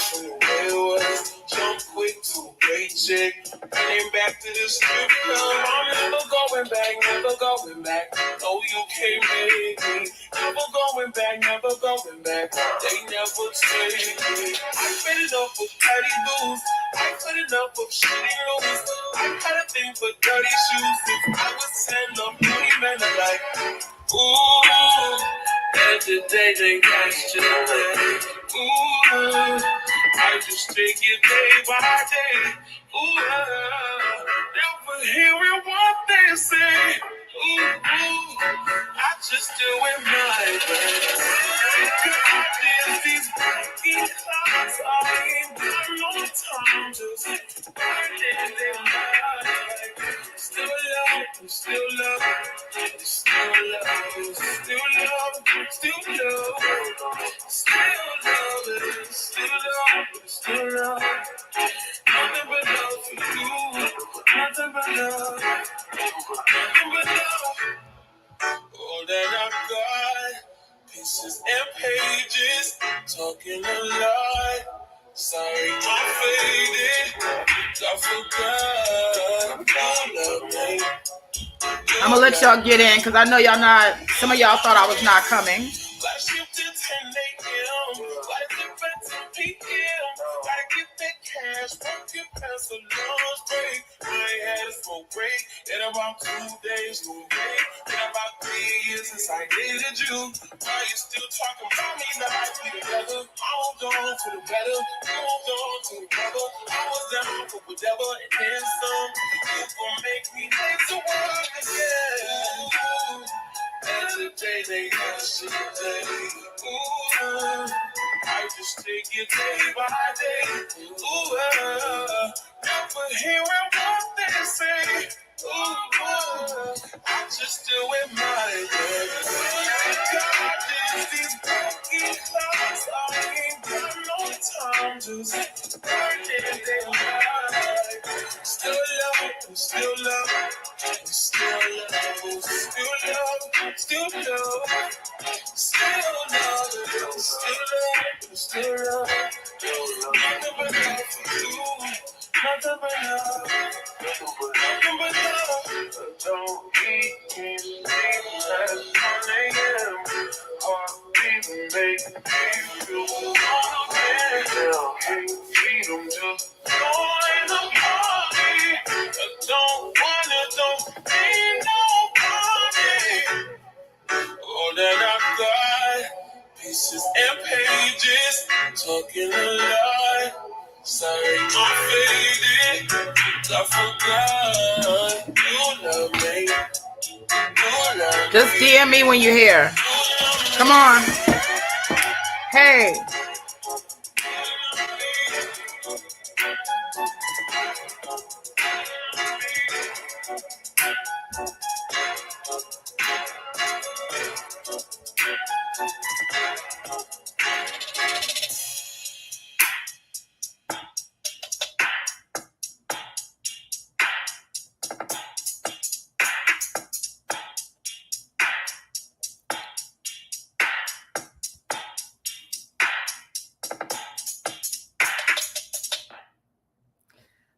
From the way it was, jump quick to a great chick. Running back to the strip club. I'm never going back, never going back. No, you can't make me. Never going back, never going back. They never take me. I fed it up with petty dudes. I put it up with shitty rules. I had a thing for dirty shoes. If I was 10, love beauty men are like, ooh, and today they got you away. Ooh, I just take it day by day. Ooh, never hearing what they say. Ooh, I just do it my way. God, there's these breaking clouds. I ain't got no time to burn their life. Still love, still love, still love, still love, still love, still love, still love. Nothing but love for you. Nothing but love. Nothing but love. All that I've got, pieces and pages, talking a lot. Sorry, I'm faded. I forgot. You love me. I'm gonna let y'all get in because I know y'all not. Some of y'all thought I was not coming. Gotta get that cash, working past the lunch break. I ain't had a smoke break in about 2 days, in about 3 years since I dated you. Why you still talking about me now? We together, hold on to the better, hold on to the brother. I was down for whatever and then some. You gon' make me hate the world again. And today they got shit today. Ooh, I just take it day by day. Ooh, never hearing what they say. Ooh, I just do it my way. God, there's these broken clouds. I ain't got no time to burn their life. Still love, still love, still love, still love, still love. Still love, still love, nothing but love for you, nothing but love, nothing but love. Don't keep me like 1 a.m. Or even make me feel wrong again. Can't feed them just join the party. I don't need nobody. All that I've got, pieces and pages, talking a lot. Sorry, I'm faded. I forgot you love me. You love me. Just DM me when you're here. Come on. Hey.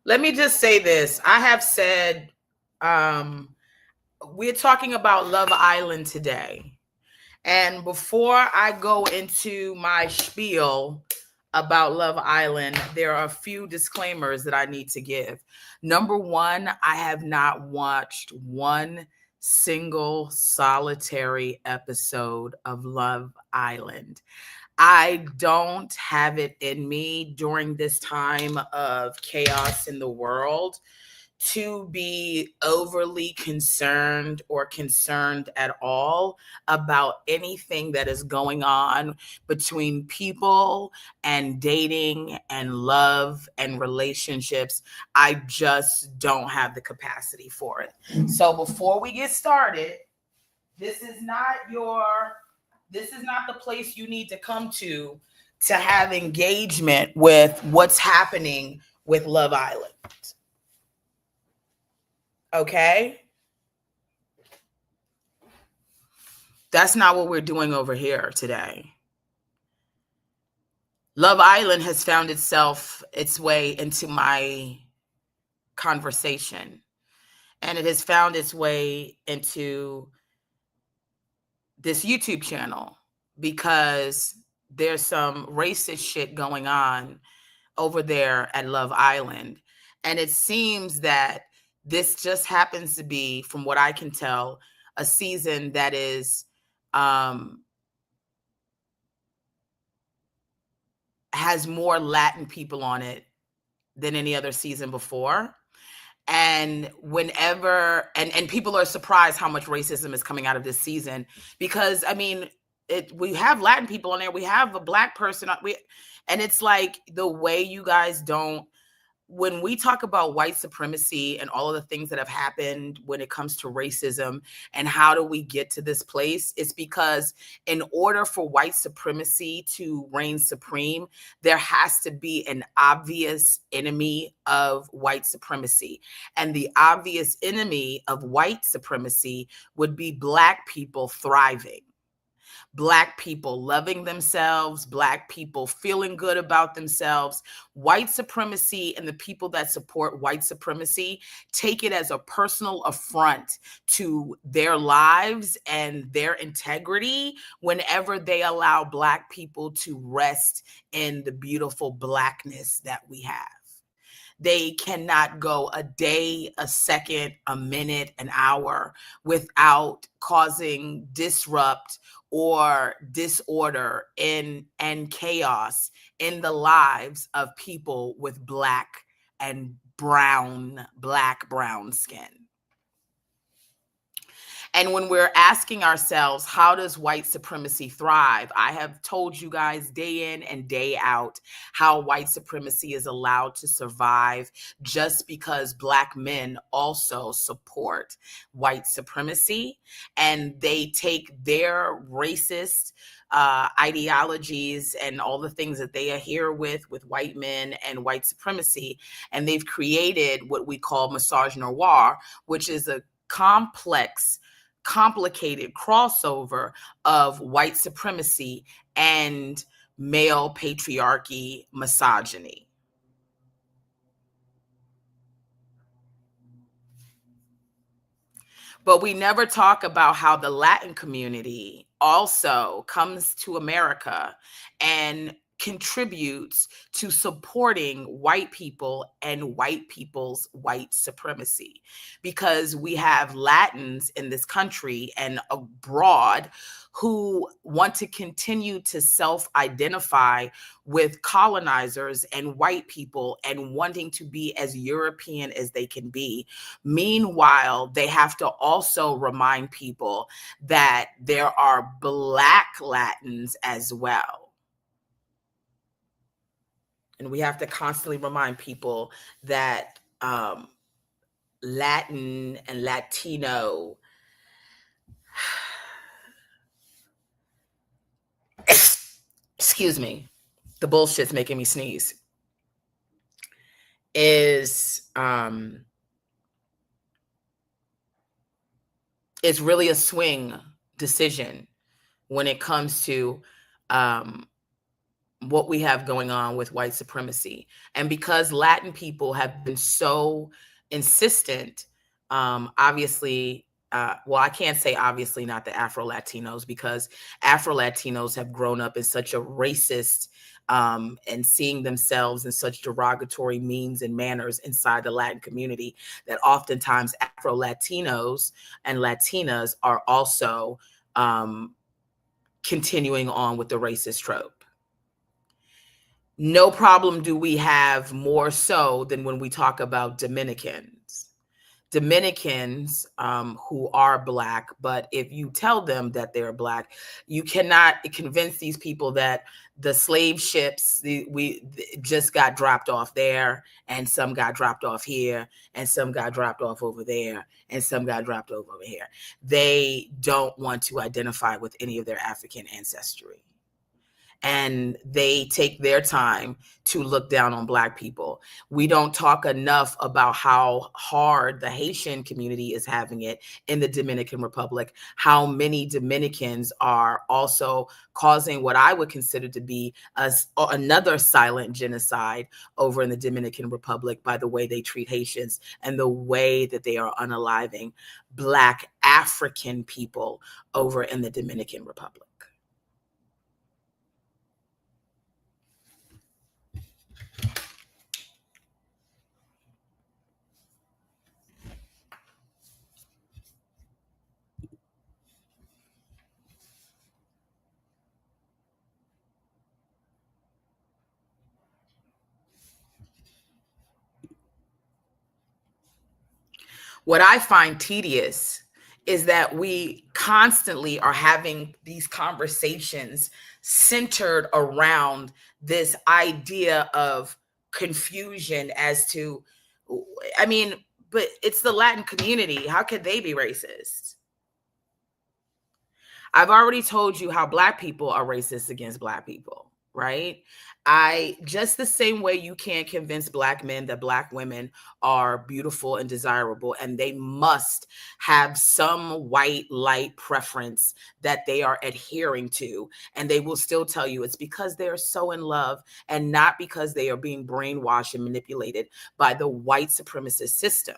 Let me just say this. I have said, we're talking about Love Island today. And before I go into my spiel about Love Island, there are a few disclaimers that I need to give. Number one, I have not watched one single solitary episode of Love Island. I don't have it in me during this time of chaos in the world to be overly concerned or concerned at all about anything that is going on between people and dating and love and relationships. I just don't have the capacity for it. So before we get started, this is not the place you need to come to have engagement with what's happening with Love Island. Okay? That's not what we're doing over here today. Love Island has found its way into my conversation, and it has found its way into this YouTube channel because there's some racist shit going on over there at Love Island. And it seems that this just happens to be, from what I can tell, a season that is has more Latin people on it than any other season before. And whenever and people are surprised how much racism is coming out of this season, because I mean, we have Latin people on there, we have a Black person, and it's like the way you guys don't, when we talk about white supremacy and all of the things that have happened when it comes to racism and how do we get to this place, it's because in order for white supremacy to reign supreme, there has to be an obvious enemy of white supremacy. And the obvious enemy of white supremacy would be Black people thriving. Black people loving themselves, Black people feeling good about themselves. White supremacy and the people that support white supremacy take it as a personal affront to their lives and their integrity whenever they allow Black people to rest in the beautiful Blackness that we have. They cannot go a day, a second, a minute, an hour without causing disrupt or disorder and chaos in the lives of people with Black and brown skin. And when we're asking ourselves, how does white supremacy thrive? I have told you guys day in and day out how white supremacy is allowed to survive just because Black men also support white supremacy, and they take their racist ideologies and all the things that they adhere with white men and white supremacy, and they've created what we call misogynoir, which is a complicated crossover of white supremacy and male patriarchy misogyny. But we never talk about how the Latin community also comes to America and contributes to supporting white people and white people's white supremacy, because we have Latins in this country and abroad who want to continue to self-identify with colonizers and white people and wanting to be as European as they can be. Meanwhile, they have to also remind people that there are Black Latins as well. And we have to constantly remind people that Latin and Latino excuse me, the bullshit's making me sneeze, is it's really a swing decision when it comes to what we have going on with white supremacy. And because Latin people have been so insistent, obviously well, I can't say obviously not the Afro-Latinos, because Afro-Latinos have grown up in such a racist and seeing themselves in such derogatory means and manners inside the Latin community that oftentimes Afro-Latinos and Latinas are also continuing on with the racist trope. No problem do we have more so than when we talk about Dominicans. Dominicans who are Black, but if you tell them that they're Black, you cannot convince these people that the slave ships we just got dropped off there, and some got dropped off here, and some got dropped off over there, and some got dropped off over here. They don't want to identify with any of their African ancestry. And they take their time to look down on Black people. We don't talk enough about how hard the Haitian community is having it in the Dominican Republic, how many Dominicans are also causing what I would consider to be another silent genocide over in the Dominican Republic by the way they treat Haitians and the way that they are unaliving Black African people over in the Dominican Republic. What I find tedious is that we constantly are having these conversations centered around this idea of confusion as to, I mean, but it's the Latin community. How could they be racist? I've already told you how Black people are racist against Black people, right? Just the same way you can't convince Black men that Black women are beautiful and desirable, and they must have some white light preference that they are adhering to. And they will still tell you it's because they're so in love and not because they are being brainwashed and manipulated by the white supremacist system.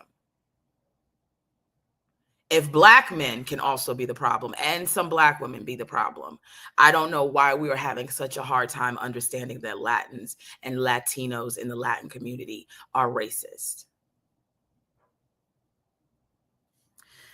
If Black men can also be the problem and some Black women be the problem, I don't know why we are having such a hard time understanding that Latins and Latinos in the Latin community are racist.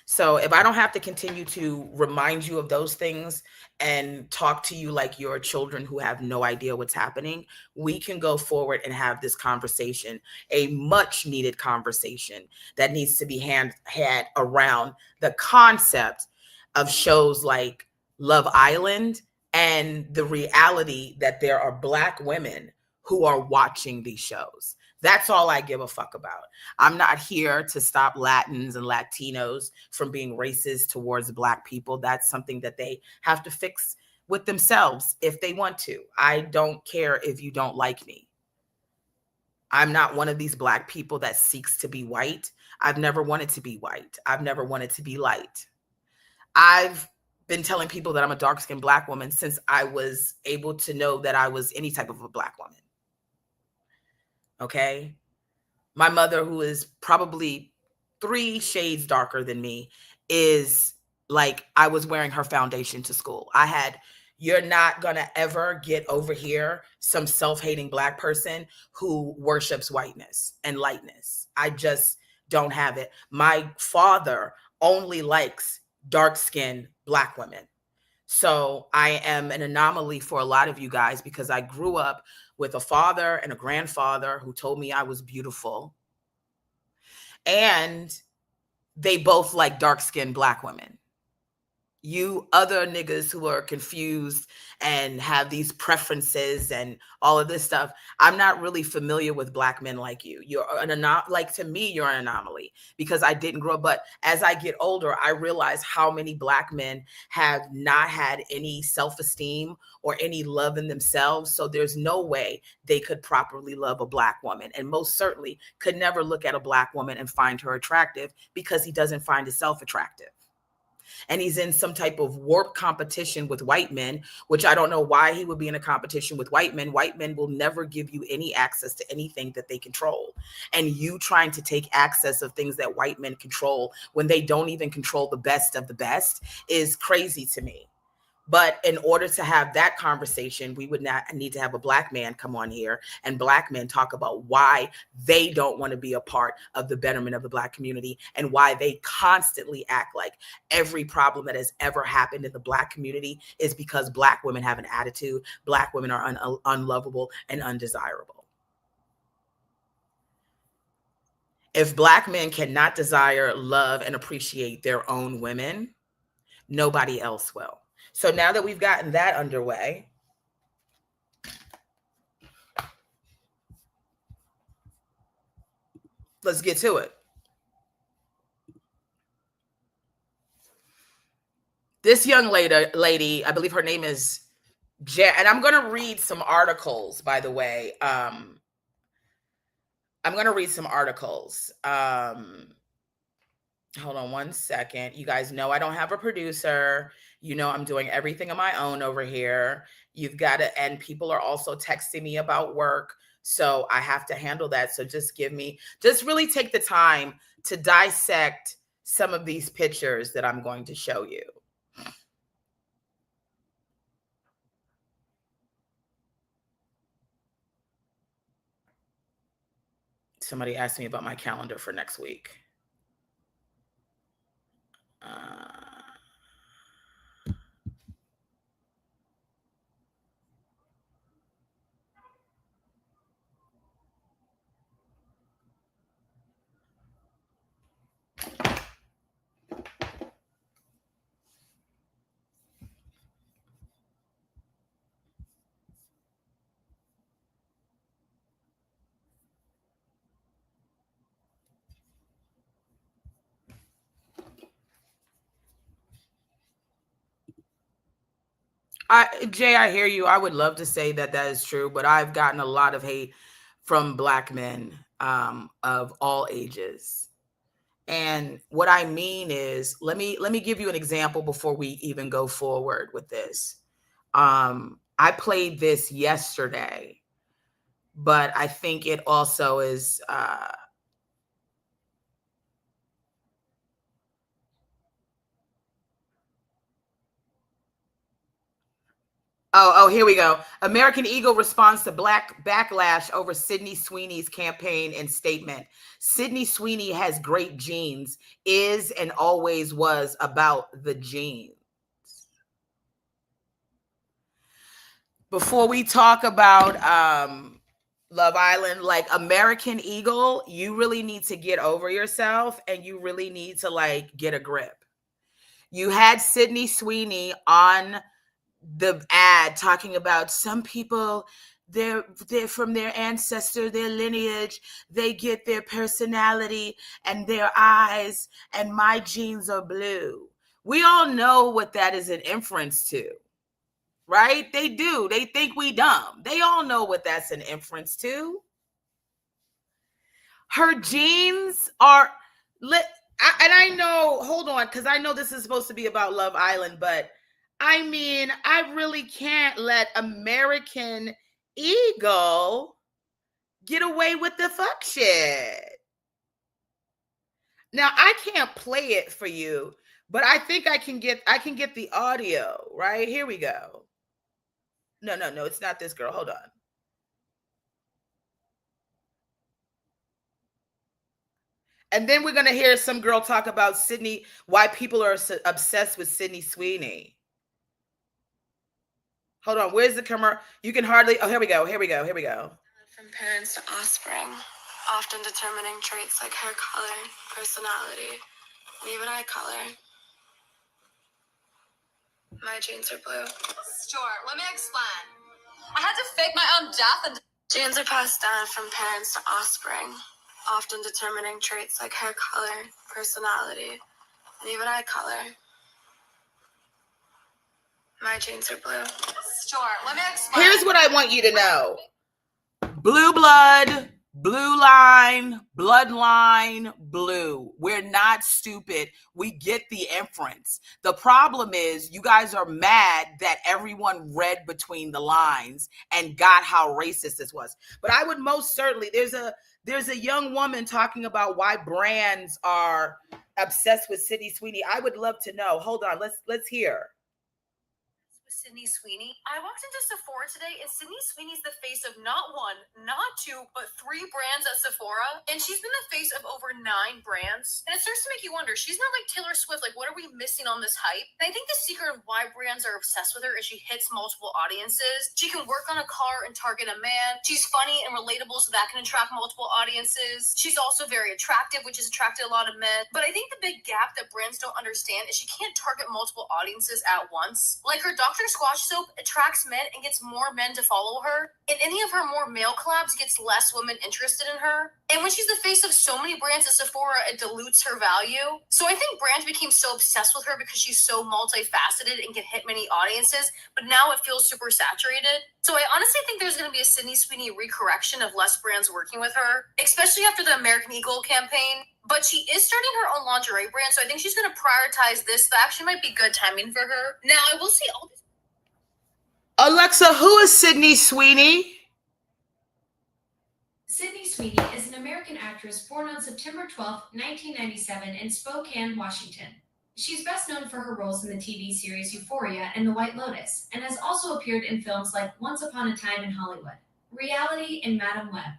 So if I don't have to continue to remind you of those things and talk to you like you're children who have no idea what's happening, we can go forward and have this conversation, a much needed conversation that needs to be had around the concept of shows like Love Island and the reality that there are Black women who are watching these shows. That's all I give a fuck about. I'm not here to stop Latins and Latinos from being racist towards Black people. That's something that they have to fix with themselves if they want to. I don't care if you don't like me. I'm not one of these Black people that seeks to be white. I've never wanted to be white. I've never wanted to be light. I've been telling people that I'm a dark-skinned Black woman since I was able to know that I was any type of a Black woman. Okay. My mother, who is probably 3 shades darker than me, is like, I was wearing her foundation to school. You're not going to ever get over here some self-hating Black person who worships whiteness and lightness. I just don't have it. My father only likes dark-skinned Black women. So I am an anomaly for a lot of you guys because I grew up with a father and a grandfather who told me I was beautiful. And they both like dark-skinned Black women. You other niggas who are confused and have these preferences and all of this stuff, I'm not really familiar with Black men like you. You're to me, you're an anomaly because I didn't grow up. But as I get older, I realize how many Black men have not had any self-esteem or any love in themselves. So there's no way they could properly love a Black woman, and most certainly could never look at a Black woman and find her attractive because he doesn't find himself attractive. and he's in some type of warped competition with white men, which I don't know why he would be in a competition with white men. White men will never give you any access to anything that they control. And you trying to take access of things that white men control when they don't even control the best of the best is crazy to me. But in order to have that conversation, we would not need to have a black man come on here and black men talk about why they don't want to be a part of the betterment of the black community and why they constantly act like every problem that has ever happened in the black community is because black women have an attitude, black women are unlovable and undesirable. If black men cannot desire, love, and appreciate their own women, nobody else will. So now that we've gotten that underway, let's get to it. This young lady, I believe her name is and I'm going to read some articles, by the way. I'm going to read some articles. Hold on one second. You guys know I don't have a producer. You know I'm doing everything on my own over here. You've got to, and people are also texting me about work. So I have to handle that. So just really take the time to dissect some of these pictures that I'm going to show you. Somebody asked me about my calendar for next week. Jay, I hear you. I would love to say that is true, but I've gotten a lot of hate from black men of all ages. And what I mean is, let me give you an example before we even go forward with this. I played this yesterday, but I think it also is Oh, here we go. American Eagle responds to black backlash over Sydney Sweeney's campaign and statement. Sydney Sweeney has great genes, is and always was about the genes. Before we talk about Love Island, like American Eagle, you really need to get over yourself and you really need to like get a grip. You had Sydney Sweeney on the ad talking about some people, they're from their ancestor, their lineage, they get their personality and their eyes, and my genes are blue. We all know what that is an inference to, right? They do. They think we dumb. They all know what that's an inference to. Her genes are lit. And I know, hold on, because I know this is supposed to be about Love Island, but I mean, I really can't let American Eagle get away with the fuck shit. Now, I can't play it for you, but I think I can get the audio, right? Here we go. No, it's not this girl. Hold on. And then we're going to hear some girl talk about Sydney, why people are obsessed with Sydney Sweeney. Hold on, where's the commercial? You can hardly, oh, here we go. From parents to offspring, often determining traits like hair color, personality, and even eye color. My genes are blue. Sure, let me explain. I had to fake my own death and... Genes are passed down from parents to offspring, often determining traits like hair color, personality, and even eye color. My genes are blue. Sure, let me explain. Here's what I want you to know. Blue blood, Blue line, bloodline, blue. We're not stupid. We get the inference. The problem is you guys are mad that everyone read between the lines and got how racist this was. But I would most certainly, there's a young woman talking about why brands are obsessed with Sydney Sweeney. I would love to know. Hold on, let's hear. Sydney Sweeney. I walked into Sephora today, and Sydney Sweeney's the face of not one, not two, but 3 brands at Sephora. And she's been the face of over 9 brands. And it starts to make you wonder, she's not like Taylor Swift. Like, what are we missing on this hype? And I think the secret of why brands are obsessed with her is she hits multiple audiences. She can work on a car and target a man. She's funny and relatable, so that can attract multiple audiences. She's also very attractive, which has attracted a lot of men. But I think the big gap that brands don't understand is she can't target multiple audiences at once. Like her Dr. Squash soap attracts men and gets more men to follow her, and any of her more male collabs gets less women interested in her. And when she's the face of so many brands at Sephora, it dilutes her value. So I think brands became so obsessed with her because she's so multifaceted and can hit many audiences, but now it feels super saturated. So I honestly think there's going to be a Sydney Sweeney recorrection of less brands working with her, especially after the American Eagle campaign. But she is starting her own lingerie brand, so I think she's going to prioritize this. That actually might be good timing for her. Now, I will say all this. Alexa, who is Sydney Sweeney? Sydney Sweeney is an American actress born on September 12, 1997 in Spokane, Washington. She's best known for her roles in the TV series Euphoria and The White Lotus, and has also appeared in films like Once Upon a Time in Hollywood, Reality, and Madam Web.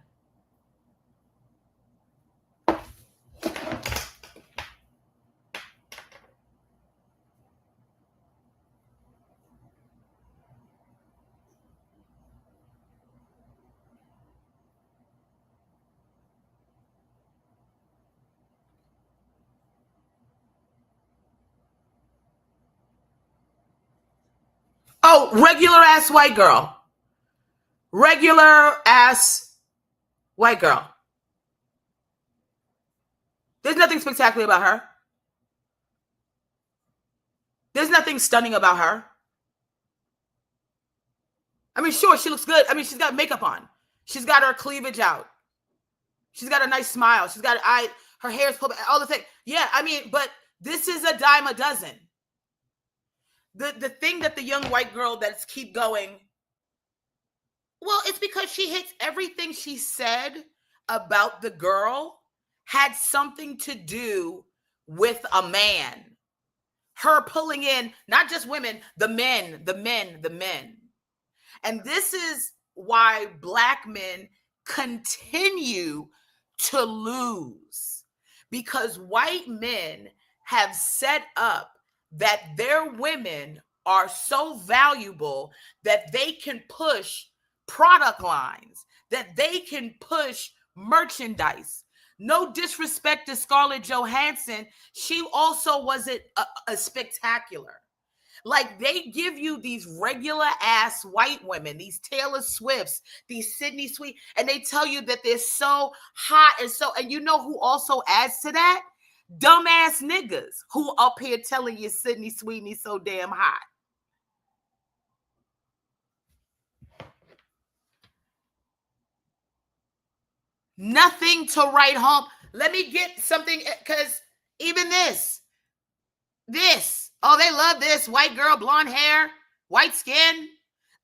Oh, regular ass white girl. Regular ass white girl. There's nothing spectacular about her. There's nothing stunning about her. I mean, sure, she looks good. I mean, she's got makeup on. She's got her cleavage out. She's got a nice smile. She's got her hair's pulled back, all the things. Yeah, I mean, but this is a dime a dozen. The thing that the young white girl that's keep going, well, it's because she hits everything she said about the girl had something to do with a man. Her pulling in, not just women, the men. And this is why Black men continue to lose, because white men have set up that their women are so valuable that they can push product lines, that they can push merchandise. No disrespect to Scarlett Johansson, she also wasn't a spectacular. Like, they give you these regular ass white women, these Taylor Swifts, these Sydney Sweeney, and they tell you that they're so hot and you know who also adds to that? Dumbass niggas who up here telling you Sydney Sweeney so damn hot. Nothing to write home. Let me get something, because even this, oh, they love this white girl, blonde hair, white skin.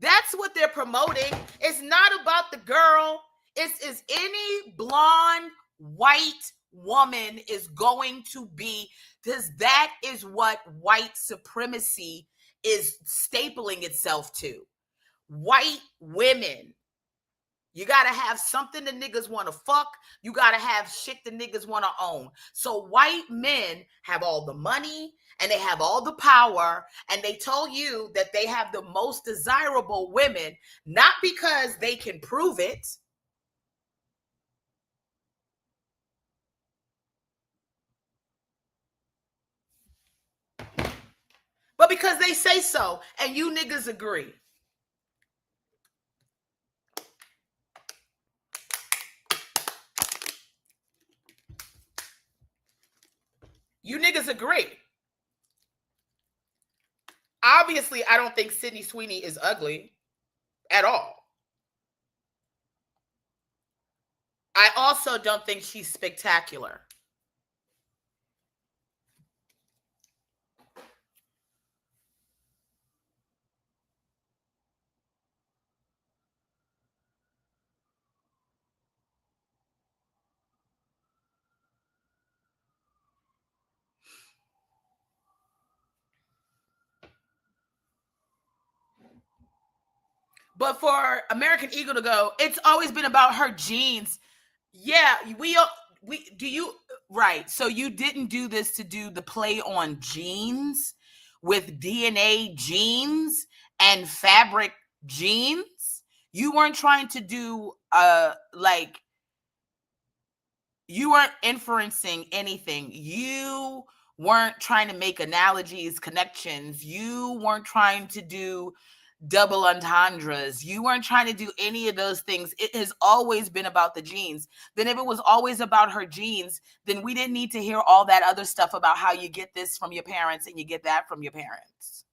That's what they're promoting. It's not about the girl. It's any blonde, white woman is going to be, because that is what white supremacy is stapling itself to. White women. You got to have something the niggas want to fuck. You got to have shit the niggas want to own. So white men have all the money and they have all the power, and they told you that they have the most desirable women, not because they can prove it, but because they say so, and you niggas agree. You niggas agree. Obviously, I don't think Sydney Sweeney is ugly at all. I also don't think she's spectacular. But for American Eagle to go, it's always been about her genes. Yeah, we do you right. So you didn't do this to do the play on genes with DNA genes and fabric genes. You weren't trying to do like you weren't inferencing anything. You weren't trying to make analogies, connections. You weren't trying to do double entendres. You weren't trying to do any of those things. It has always been about the genes. Then if it was always about her genes, then we didn't need to hear all that other stuff about how you get this from your parents and you get that from your parents.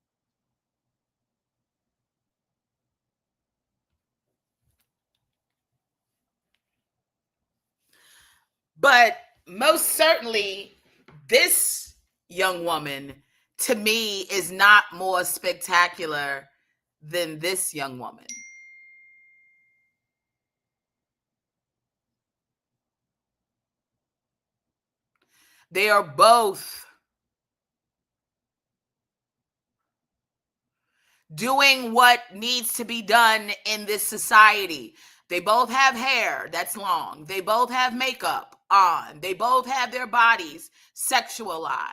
But most certainly, this young woman, to me, is not more spectacular than this young woman. They are both doing what needs to be done in this society. They both have hair that's long. They both have makeup on. They both have their bodies sexualized.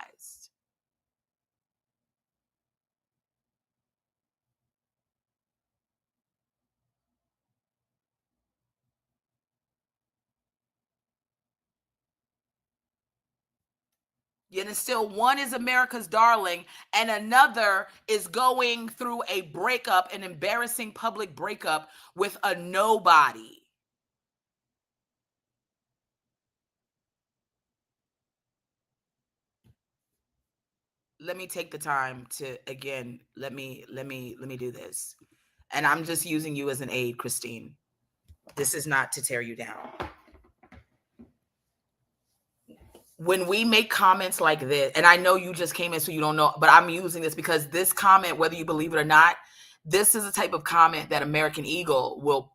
Yet and still, one is America's darling and another is going through a breakup, an embarrassing public breakup with a nobody. Let me take the time to, again, let me do this. And I'm just using you as an aid, Christine. This is not to tear you down. When we make comments like this, and I know you just came in so you don't know, but I'm using this because this comment, whether you believe it or not, this is a type of comment that American Eagle will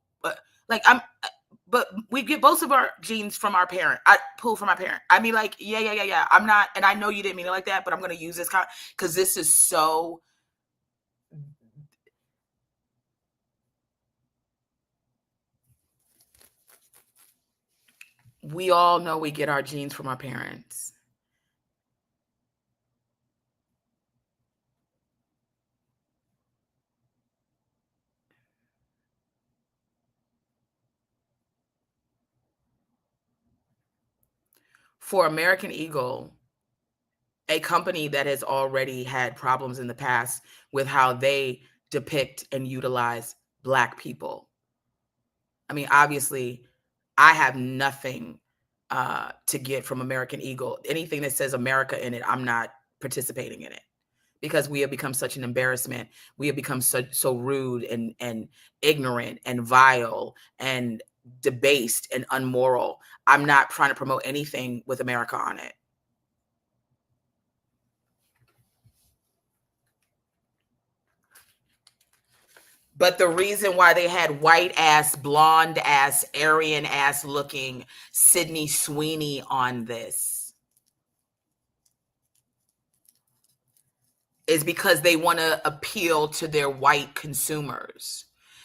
but we get both of our genes from our parent. I pull from my parent. I mean, like, yeah. I'm not, and I know you didn't mean it like that, but I'm going to use this comment because this is so. We all know we get our genes from our parents. For American Eagle, a company that has already had problems in the past with how they depict and utilize Black people. I mean, obviously, I have nothing to get from American Eagle. Anything that says America in it, I'm not participating in it because we have become such an embarrassment. We have become so rude and ignorant and vile and debased and unmoral. I'm not trying to promote anything with America on it. But the reason why they had white ass, blonde ass, Aryan ass looking Sydney Sweeney on this is because they want to appeal to their white consumers.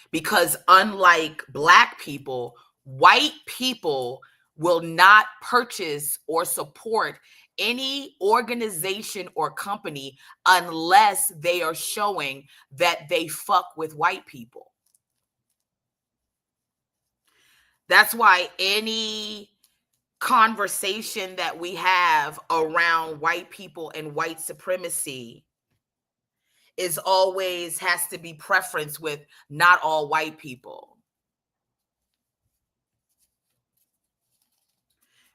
Because unlike Black people, white people will not purchase or support any organization or company unless they are showing that they fuck with white people. That's why any conversation that we have around white people and white supremacy is always has to be preferenced with not all white people.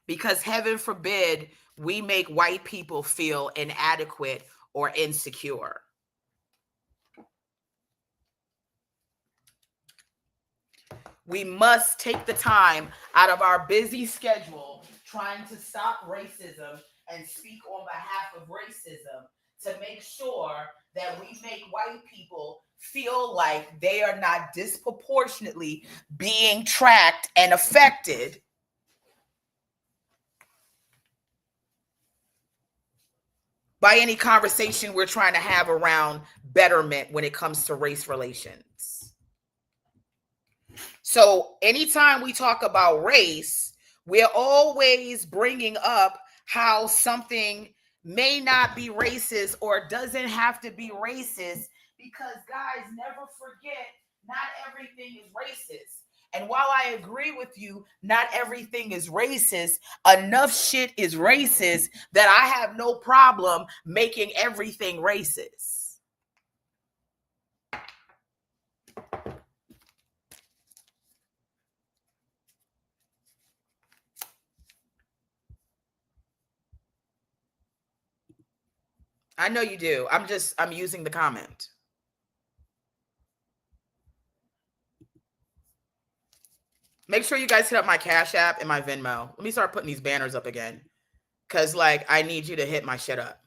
Because heaven forbid we make white people feel inadequate or insecure. We must take the time out of our busy schedule trying to stop racism and speak on behalf of racism to make sure that we make white people feel like they are not disproportionately being tracked and affected by any conversation we're trying to have around betterment when it comes to race relations. So anytime we talk about race, we're always bringing up how something may not be racist or doesn't have to be racist, because guys, never forget, not everything is racist. And while I agree with you, not everything is racist, enough shit is racist that I have no problem making everything racist. I know you do. I'm using the comment. Make sure you guys hit up my Cash App and my Venmo. Let me start putting these banners up again, because like I need you to hit my shit up.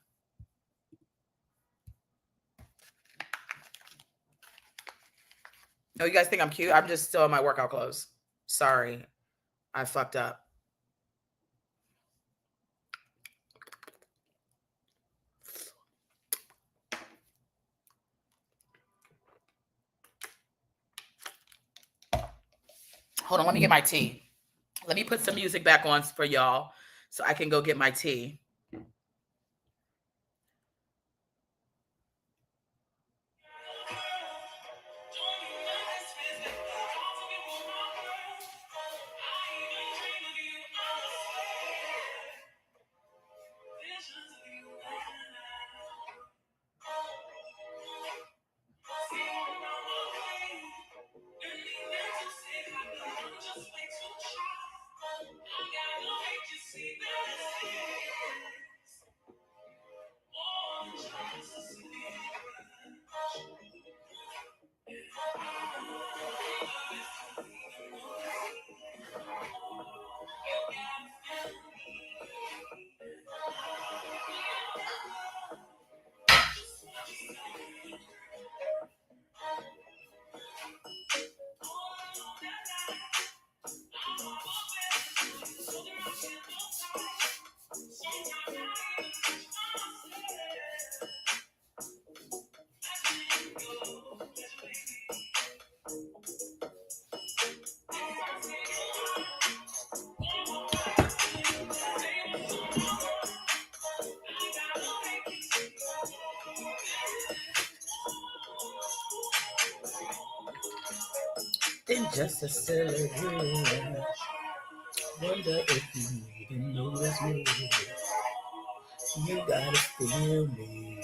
Oh, you guys think I'm cute? I'm just still in my workout clothes. Sorry, I fucked up. Hold on, let me get my tea. Let me put some music back on for y'all so I can go get my tea. In just a silly room. Wonder if you even notice me. You gotta feel me.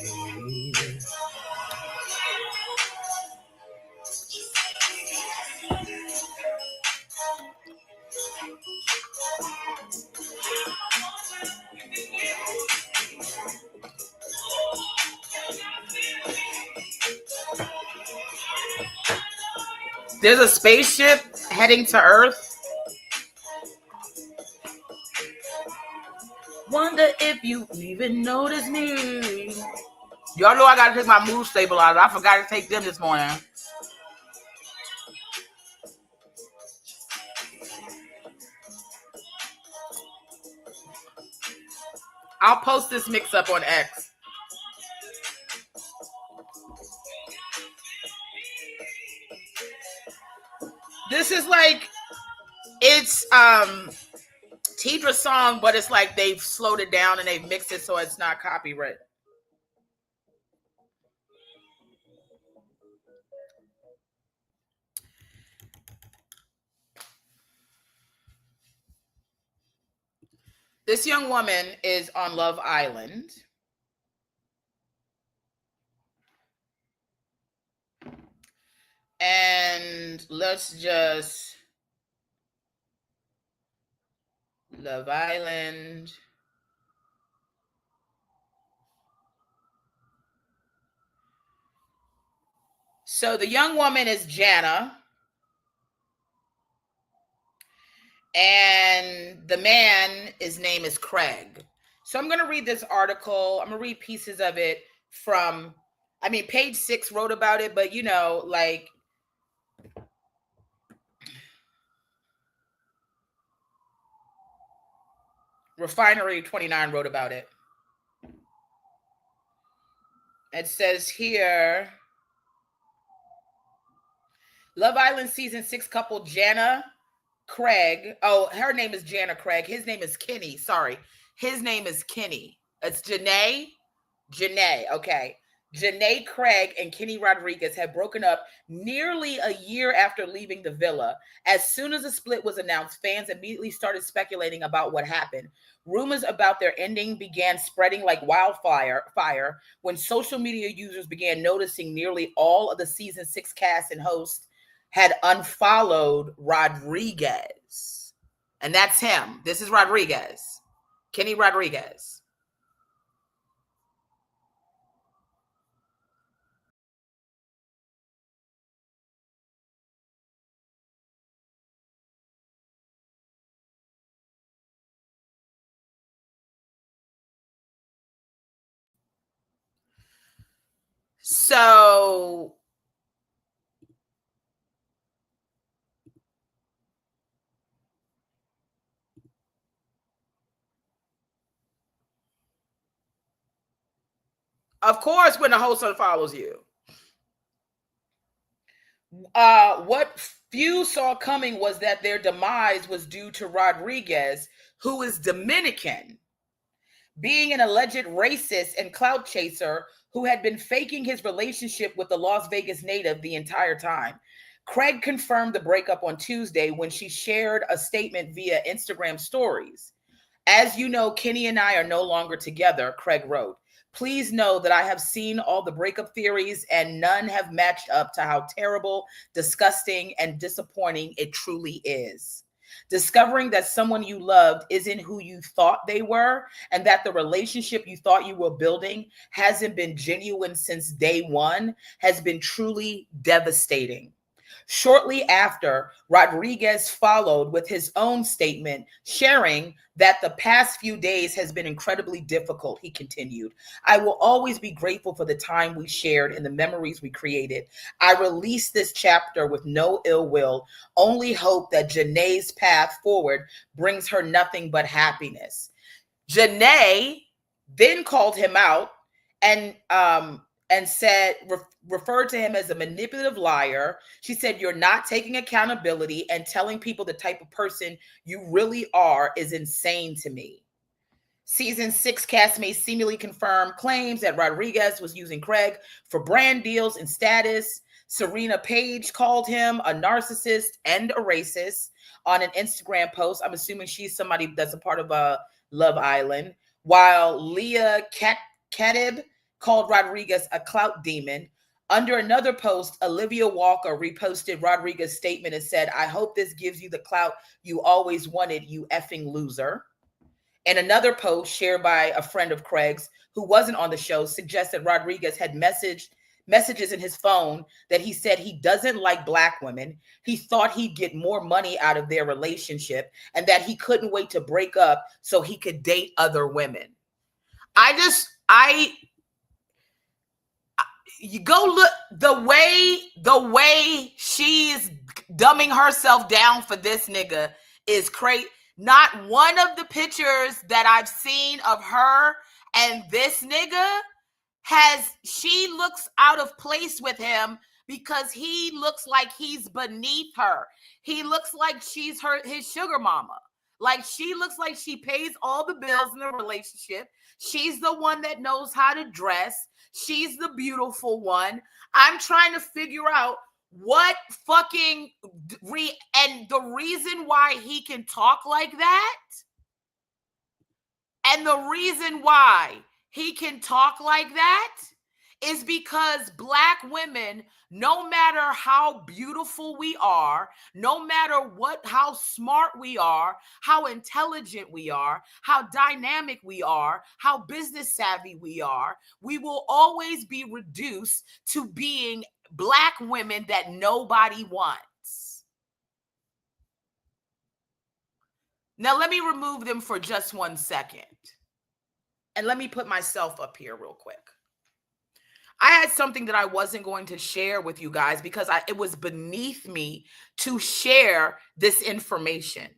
There's a spaceship heading to Earth. Wonder if you even notice me. Y'all know I gotta take my mood stabilizer. I forgot to take them this morning. I'll post this mix up on X. This is like, it's Tidra's song, but it's like they've slowed it down and they've mixed it so it's not copyright. This young woman is on Love Island. And let's just Love Island. So the young woman is Jana. And the man, his name is Craig. So I'm going to read this article. I'm going to read pieces of it from, Page 6 wrote about it, but like Refinery 29 wrote about it. It says here, Love Island season 6 couple Jana Craig. Oh, her name is Jana Craig. His name is Kenny. Sorry. His name is Kenny. It's Janae. Okay. Janae Craig and Kenny Rodriguez had broken up nearly a year after leaving the villa. As soon as the split was announced, fans immediately started speculating about what happened. Rumors about their ending began spreading like wildfire when social media users began noticing nearly all of the season 6 cast and hosts had unfollowed Rodriguez. And that's him. This is Rodriguez. Kenny Rodriguez. So of course, when the host unfollows you, what few saw coming was that their demise was due to Rodriguez, who is Dominican, being an alleged racist and clout chaser who had been faking his relationship with the Las Vegas native the entire time. Craig confirmed the breakup on Tuesday when she shared a statement via Instagram stories. As you know, Kenny and I are no longer together, Craig wrote. Please know that I have seen all the breakup theories and none have matched up to how terrible, disgusting, and disappointing it truly is. Discovering that someone you loved isn't who you thought they were, and that the relationship you thought you were building hasn't been genuine since day one has been truly devastating. Shortly after, Rodriguez followed with his own statement, sharing that the past few days has been incredibly difficult. He continued, I will always be grateful for the time we shared and the memories we created. I released this chapter with no ill will, only hope that Janae's path forward brings her nothing but happiness. Janae then called him out and said, referred to him as a manipulative liar. She said, you're not taking accountability, and telling people the type of person you really are is insane to me. Season 6 castmates seemingly confirmed claims that Rodriguez was using Craig for brand deals and status. Serena Page called him a narcissist and a racist on an Instagram post. I'm assuming she's somebody that's a part of Love Island. While Leah Katib called Rodriguez a clout demon. Under another post, Olivia Walker reposted Rodriguez's statement and said, I hope this gives you the clout you always wanted, you effing loser. And another post shared by a friend of Craig's who wasn't on the show suggested Rodriguez had messages in his phone that he said he doesn't like Black women. He thought he'd get more money out of their relationship and that he couldn't wait to break up so he could date other women. You go look the way she's dumbing herself down for this nigga is crazy. Not one of the pictures that I've seen of her and this nigga she looks out of place with him because he looks like he's beneath her. He looks like she's his sugar mama. Like she looks like she pays all the bills in the relationship. She's the one that knows how to dress. She's the beautiful one. I'm trying to figure out what fucking and the reason why he can talk like that, and the reason why he can talk like that is because Black women, no matter how beautiful we are, no matter how smart we are, how intelligent we are, how dynamic we are, how business savvy we are, we will always be reduced to being Black women that nobody wants. Now let me remove them for just 1 second. And let me put myself up here real quick. I had something that I wasn't going to share with you guys because it was beneath me to share this information.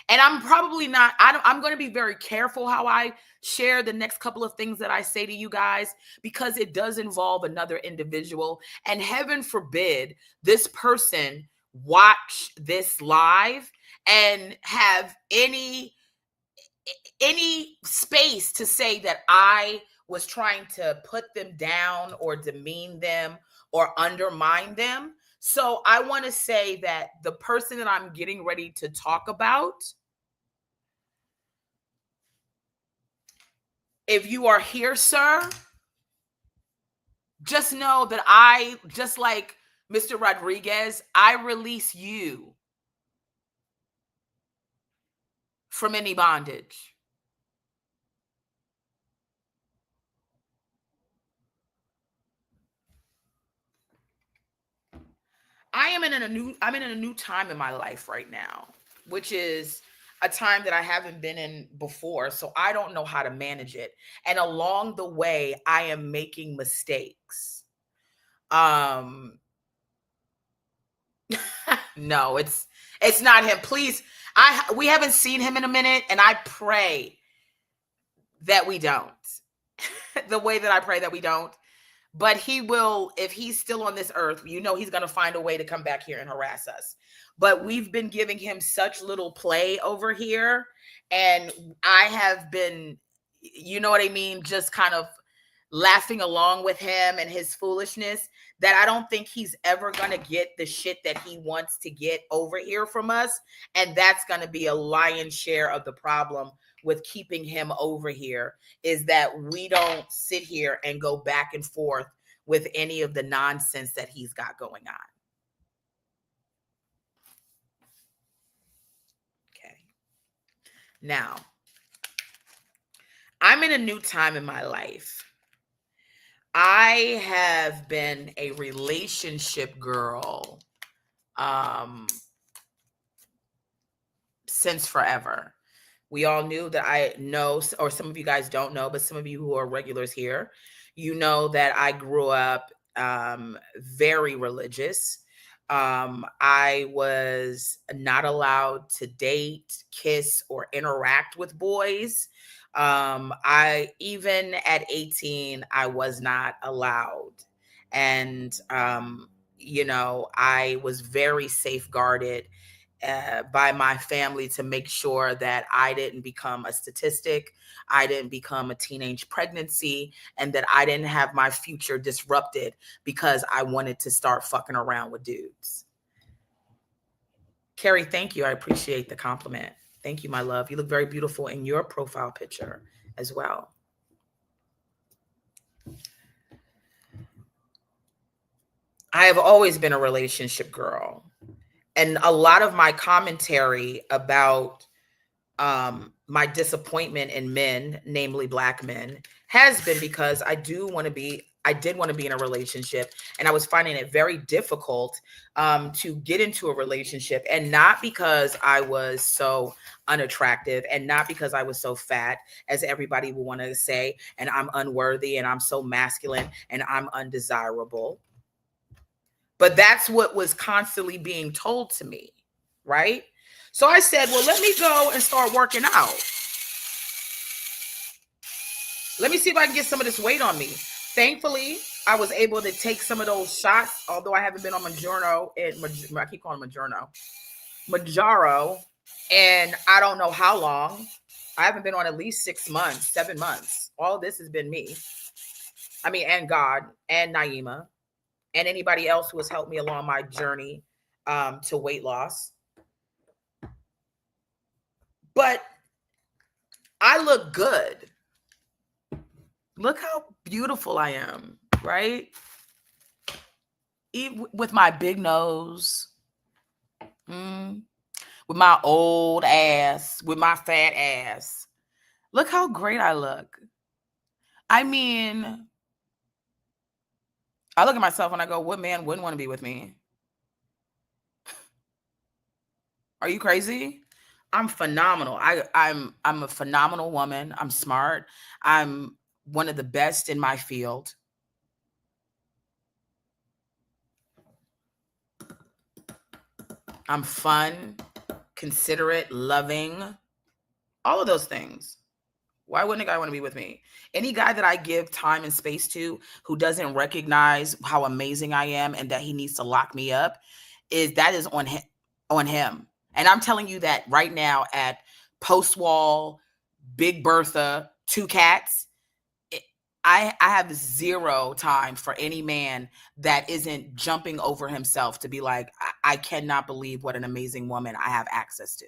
And I'm probably not, I'm going to be very careful how I share the next couple of things that I say to you guys, because it does involve another individual. And heaven forbid this person watch this live and have any space to say that I was trying to put them down or demean them or undermine them. So I want to say that the person that I'm getting ready to talk about, if you are here, sir, just know that I, just like Mr. Rodriguez, I release you from any bondage. I'm in a new time in my life right now, which is a time that I haven't been in before. So I don't know how to manage it. And along the way, I am making mistakes. No, it's not him. Please. We haven't seen him in a minute, and I pray that we don't. The way that I pray that we don't. But he will, if he's still on this earth, he's going to find a way to come back here and harass us. But we've been giving him such little play over here. And I have been, you know what I mean, just kind of laughing along with him and his foolishness, that I don't think he's ever going to get the shit that he wants to get over here from us. And that's going to be a lion's share of the problem with keeping him over here, is that we don't sit here and go back and forth with any of the nonsense that he's got going on. Okay. Now, I'm in a new time in my life. I have been a relationship girl since forever. We all knew that I know, or some of you guys don't know, but some of you who are regulars here, you know that I grew up very religious. I was not allowed to date, kiss, or interact with boys. I even at 18, I was not allowed. And, I was very safeguarded by my family to make sure that I didn't become a statistic, I didn't become a teenage pregnancy, and that I didn't have my future disrupted because I wanted to start fucking around with dudes. Carrie, thank you. I appreciate the compliment. Thank you, my love. You look very beautiful in your profile picture as well. I have always been a relationship girl. And a lot of my commentary about my disappointment in men, namely Black men, has been because I did want to be in a relationship, and I was finding it very difficult to get into a relationship, and not because I was so unattractive and not because I was so fat, as everybody would want to say, and I'm unworthy and I'm so masculine and I'm undesirable. But that's what was constantly being told to me, right? So I said, well, let me go and start working out. Let me see if I can get some of this weight on me. Thankfully, I was able to take some of those shots, although I haven't been on Mounjaro, I keep calling it Mounjaro, and I don't know how long. I haven't been on at least 6 months, 7 months. All of this has been me. I mean, and God, and Naima, and anybody else who has helped me along my journey to weight loss. But I look good. Look how beautiful I am, right? Even with my big nose, with my old ass, with my fat ass. Look how great I look. I mean, I look at myself and I go, what man wouldn't want to be with me? Are you crazy? I'm phenomenal. I'm a phenomenal woman. I'm smart. I'm one of the best in my field. I'm fun, considerate, loving, all of those things. Why wouldn't a guy want to be with me? Any guy that I give time and space to who doesn't recognize how amazing I am and that he needs to lock me up is on him, on him. And I'm telling you that right now at Post Wall, Big Bertha, Two Cats. I have zero time for any man that isn't jumping over himself to be like, I cannot believe what an amazing woman I have access to.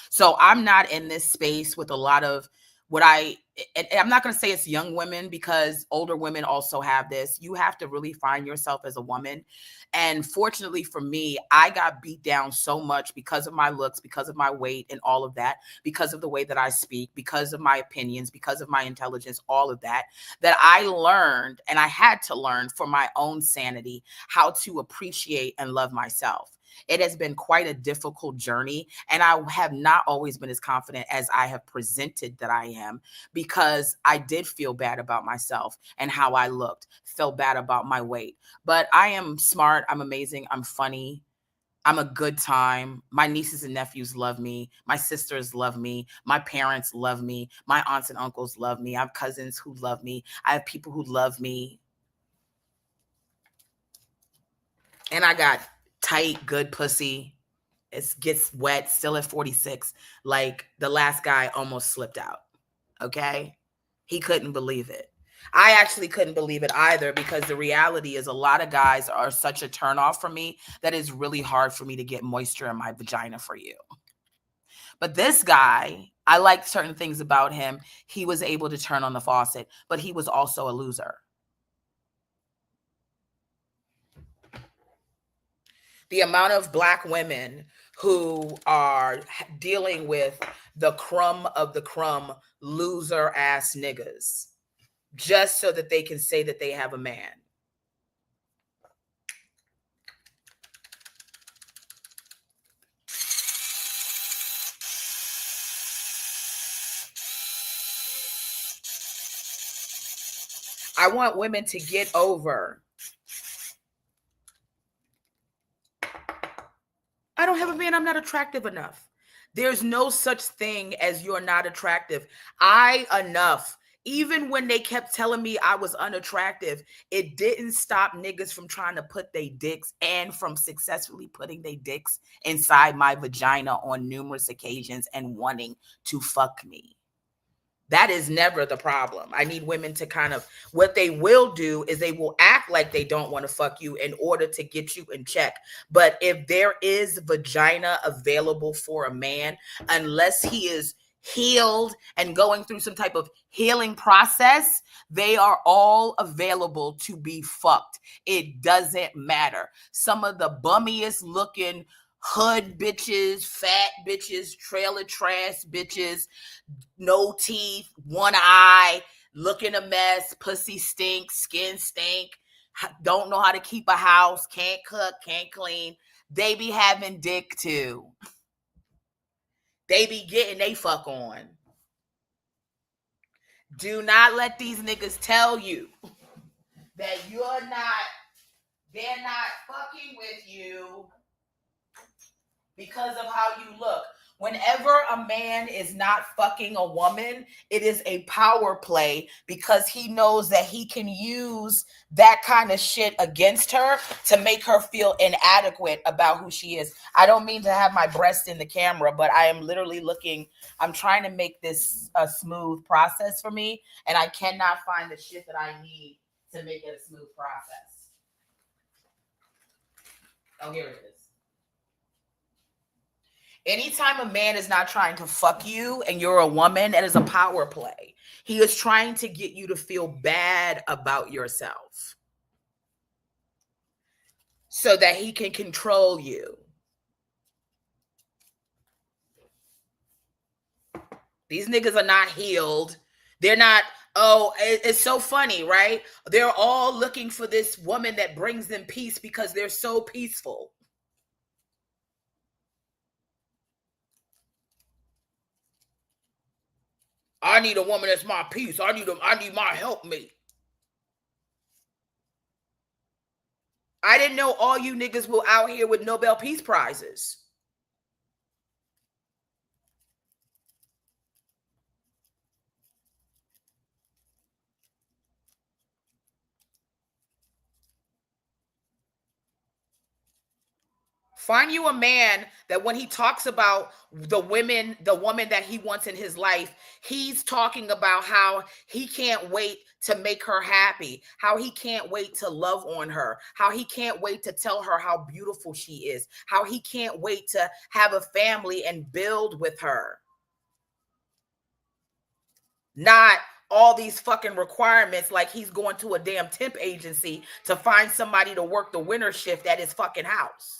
So I'm not in this space with a lot of and I'm not going to say it's young women because older women also have this. You have to really find yourself as a woman. And fortunately for me, I got beat down so much because of my looks, because of my weight and all of that, because of the way that I speak, because of my opinions, because of my intelligence, all of that, that I learned, and I had to learn for my own sanity, how to appreciate and love myself. It has been quite a difficult journey, and I have not always been as confident as I have presented that I am, because I did feel bad about myself and how I looked, felt bad about my weight. But I am smart, I'm amazing, I'm funny, I'm a good time. My nieces and nephews love me. My sisters love me. My parents love me. My aunts and uncles love me. I have cousins who love me. I have people who love me. And I got tight, good pussy. It gets wet, still at 46. Like the last guy almost slipped out. Okay? He couldn't believe it. I actually couldn't believe it either, because the reality is a lot of guys are such a turnoff for me that it's really hard for me to get moisture in my vagina for you. But this guy, I liked certain things about him. He was able to turn on the faucet, but he was also a loser. The amount of Black women who are dealing with the crumb of the crumb, loser ass niggas, just so that they can say that they have a man. I want women to get over, I don't have a man, I'm not attractive enough. There's no such thing as you're not attractive. Even when they kept telling me I was unattractive, it didn't stop niggas from trying to put their dicks and from successfully putting their dicks inside my vagina on numerous occasions and wanting to fuck me. That is never the problem. I need women to what they will do is they will act like they don't want to fuck you in order to get you in check. But if there is vagina available for a man, unless he is healed and going through some type of healing process, they are all available to be fucked. It doesn't matter. Some of the bummiest looking hood bitches, fat bitches, trailer trash bitches, no teeth, one eye, looking a mess, pussy stink, skin stink, don't know how to keep a house, can't cook, can't clean. They be having dick too. They be getting they fuck on. Do not let these niggas tell you that they're not fucking with you because of how you look. Whenever a man is not fucking a woman, it is a power play, because he knows that he can use that kind of shit against her to make her feel inadequate about who she is. I don't mean to have my breast in the camera, but I am literally I'm trying to make this a smooth process for me, and I cannot find the shit that I need to make it a smooth process. Oh, here it is. Anytime a man is not trying to fuck you and you're a woman, that is a power play. He is trying to get you to feel bad about yourself so that he can control you. These niggas are not healed. They're not, it's so funny, right? They're all looking for this woman that brings them peace because they're so peaceful. I need a woman that's my piece. I need my helpmate. I didn't know all you niggas were out here with Nobel Peace Prizes. Find you a man that when he talks about the woman that he wants in his life, he's talking about how he can't wait to make her happy, how he can't wait to love on her, how he can't wait to tell her how beautiful she is, how he can't wait to have a family and build with her. Not all these fucking requirements like he's going to a damn temp agency to find somebody to work the winter shift at his fucking house.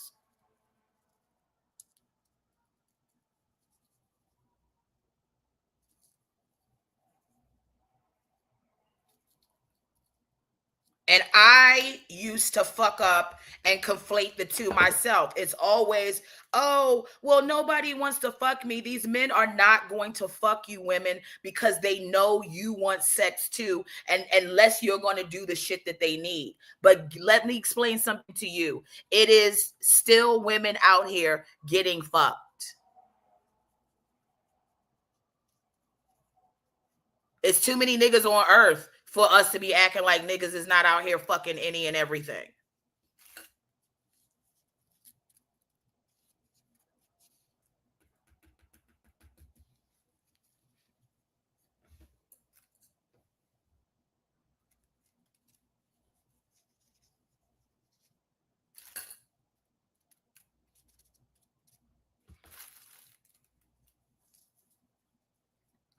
And I used to fuck up and conflate the two myself. It's always, oh, well, nobody wants to fuck me. These men are not going to fuck you, women, because they know you want sex too. And unless you're going to do the shit that they need. But let me explain something to you. It is still women out here getting fucked. It's too many niggas on earth for us to be acting like niggas is not out here fucking any and everything.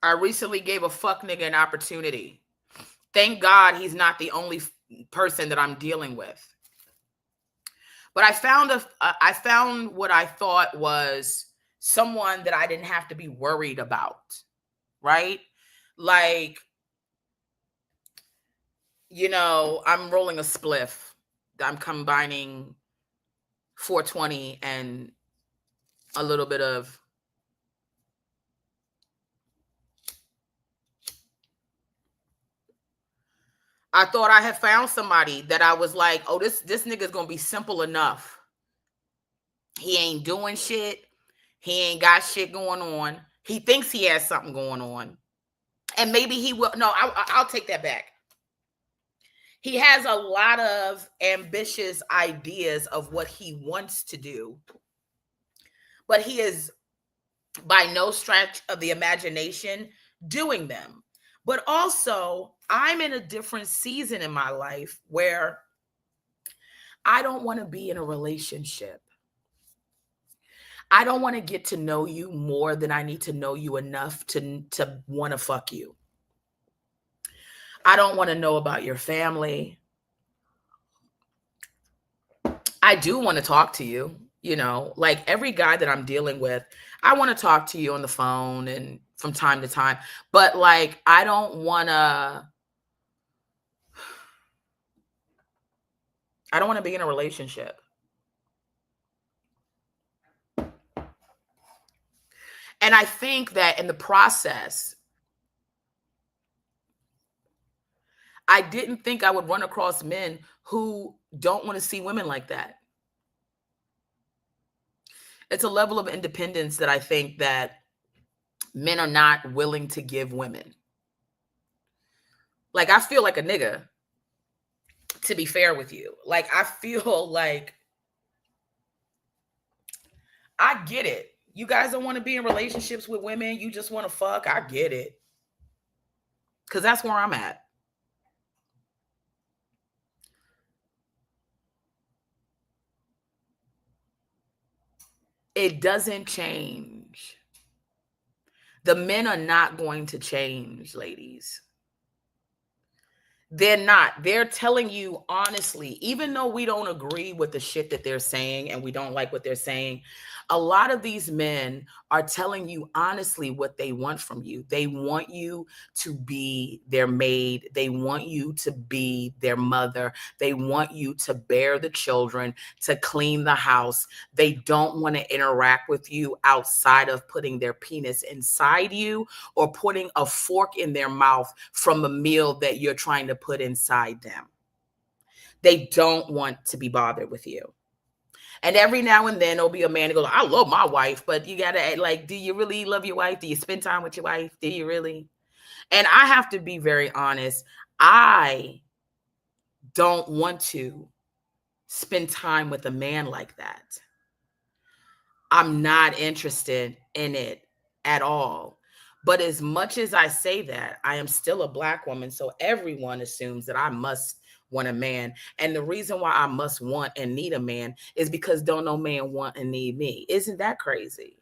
I recently gave a fuck nigga an opportunity. Thank God he's not the only person that I'm dealing with. But I found what I thought was someone that I didn't have to be worried about, right? Like, you know, I'm rolling a spliff. I'm combining 420 and a little bit of I thought I had found somebody that I was like, oh, this nigga's gonna be simple enough. He ain't doing shit. He ain't got shit going on. He thinks he has something going on. And maybe he will. No, I'll take that back. He has a lot of ambitious ideas of what he wants to do. But he is by no stretch of the imagination doing them. But also, I'm in a different season in my life where I don't want to be in a relationship. I don't want to get to know you more than I need to know you enough to want to fuck you. I don't want to know about your family. I do want to talk to you, you know, like every guy that I'm dealing with, I want to talk to you on the phone and from time to time, but like, I don't want to be in a relationship. And I think that in the process, I didn't think I would run across men who don't want to see women like that. It's a level of independence that I think that men are not willing to give women. Like, I feel like a nigga, to be fair with you. Like, I feel like I get it. You guys don't want to be in relationships with women. You just want to fuck. I get it. Because that's where I'm at. It doesn't change. The men are not going to change, ladies. They're not. They're telling you honestly, even though we don't agree with the shit that they're saying and we don't like what they're saying, a lot of these men are telling you honestly what they want from you. They want you to be their maid. They want you to be their mother. They want you to bear the children, to clean the house. They don't want to interact with you outside of putting their penis inside you or putting a fork in their mouth from a meal that you're trying to put inside them. They don't want to be bothered with you. And every now and then there'll be a man who goes, I love my wife, but you gotta, like, do you really love your wife? Do you spend time with your wife? Do you really? And I have to be very honest. I don't want to spend time with a man like that. I'm not interested in it at all. But as much as I say that, I am still a Black woman. So everyone assumes that I must want a man. And the reason why I must want and need a man is because don't no man want and need me. Isn't that crazy?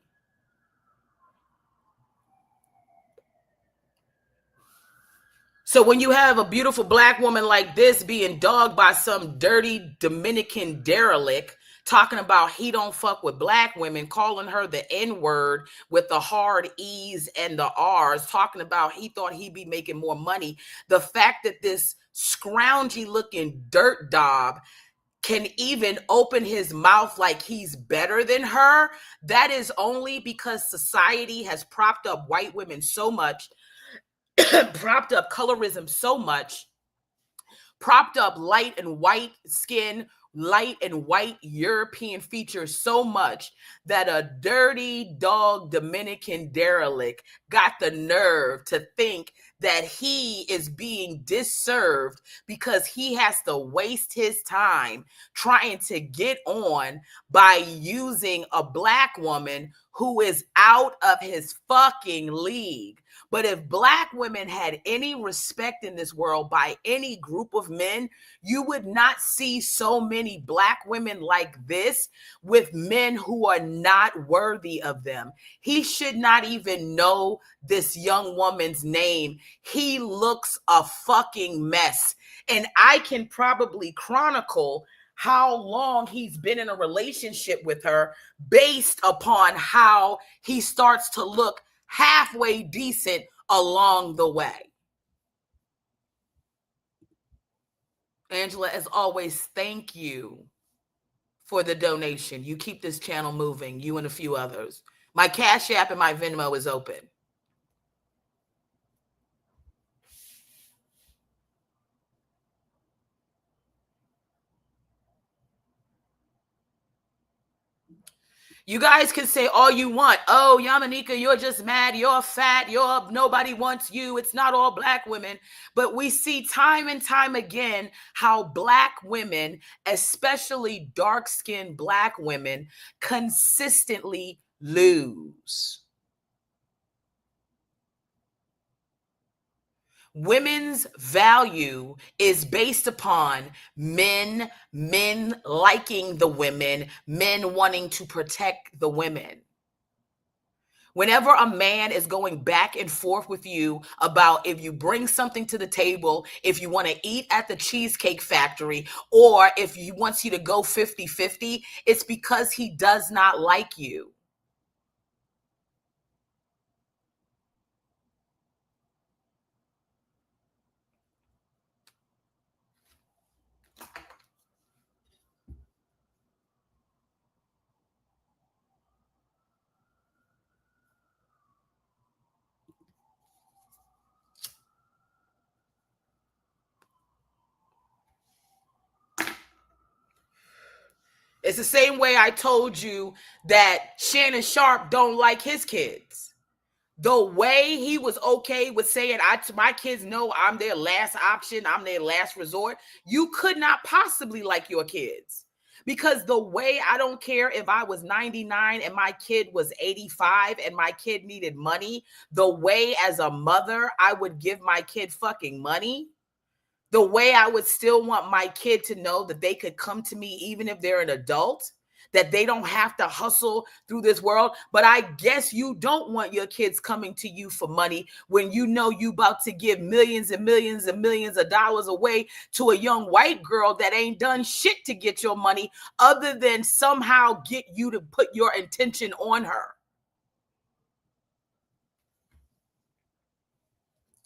So when you have a beautiful Black woman like this being dogged by some dirty Dominican derelict, talking about he don't fuck with Black women, calling her the N-word with the hard E's and the R's, talking about he thought he'd be making more money. The fact that this scroungy looking dirt daub can even open his mouth like he's better than her, that is only because society has propped up white women so much, propped up colorism so much, propped up light and white skin, light and white European features so much that a dirty dog Dominican derelict got the nerve to think that he is being disserved because he has to waste his time trying to get on by using a Black woman who is out of his fucking league. But if Black women had any respect in this world by any group of men, you would not see so many Black women like this with men who are not worthy of them. He should not even know this young woman's name. He looks a fucking mess. And I can probably chronicle how long he's been in a relationship with her based upon how he starts to look halfway decent along the way. Angela, as always, thank you for the donation. You keep this channel moving, you and a few others. My Cash App and my Venmo is open. You guys can say all you want. Oh, Yamanika, you're just mad. You're fat. Nobody wants you. It's not all Black women. But we see time and time again how Black women, especially dark-skinned Black women, consistently lose. Women's value is based upon men liking the women, men wanting to protect the women. Whenever a man is going back and forth with you about if you bring something to the table, if you want to eat at the Cheesecake Factory, or if he wants you to go 50-50, it's because he does not like you. It's the same way I told you that Shannon Sharp don't like his kids. The way he was okay with saying, my kids know I'm their last option, I'm their last resort. You could not possibly like your kids. Because the way, I don't care if I was 99 and my kid was 85 and my kid needed money, the way as a mother I would give my kid fucking money, the way I would still want my kid to know that they could come to me even if they're an adult, that they don't have to hustle through this world. But I guess you don't want your kids coming to you for money when you know you about to give millions and millions and millions of dollars away to a young white girl that ain't done shit to get your money other than somehow get you to put your intention on her.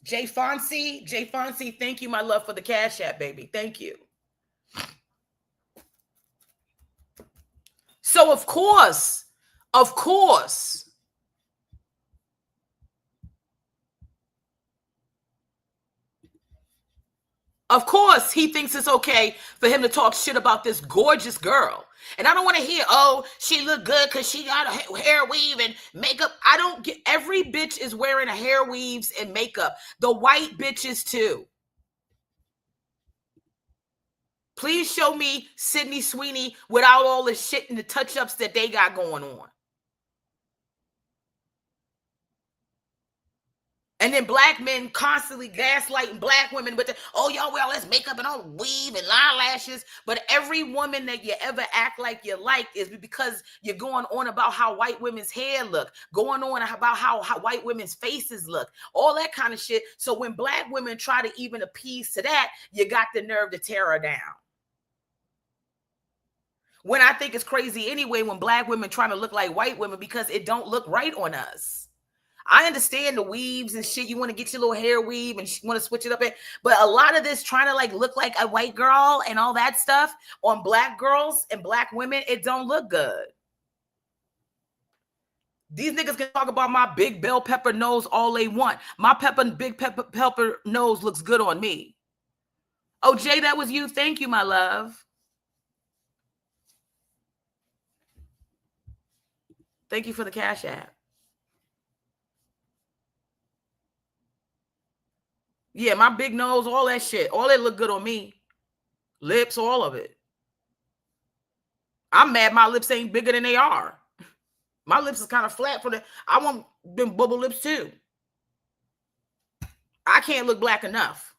Jay Fonzie, thank you, my love, for the Cash App, baby. Thank you. So of course, he thinks it's okay for him to talk shit about this gorgeous girl. And I don't want to hear, oh, she look good because she got a hair weave and makeup. I don't get, every bitch is wearing a hair weaves and makeup. The white bitches too. Please show me Sydney Sweeney without all the shit and the touch-ups that they got going on. And then black men constantly gaslighting black women with the, oh, y'all wear all this makeup and all weave and eyelashes. But every woman that you ever act like you like is because you're going on about how white women's hair look, going on about how white women's faces look, all that kind of shit. So when black women try to even appease to that, you got the nerve to tear her down. When I think it's crazy anyway when black women trying to look like white women because it don't look right on us. I understand the weaves and shit. You want to get your little hair weave and you want to switch it up. But a lot of this trying to like look like a white girl and all that stuff on black girls and black women, it don't look good. These niggas can talk about my big bell pepper nose all they want. My big pepper nose looks good on me. Oh, Jay, that was you. Thank you, my love. Thank you for the Cash App. Yeah, my big nose, all that shit. All that look good on me. Lips, all of it. I'm mad my lips ain't bigger than they are. My lips is kind of flat for the, I want them bubble lips too. I can't look black enough.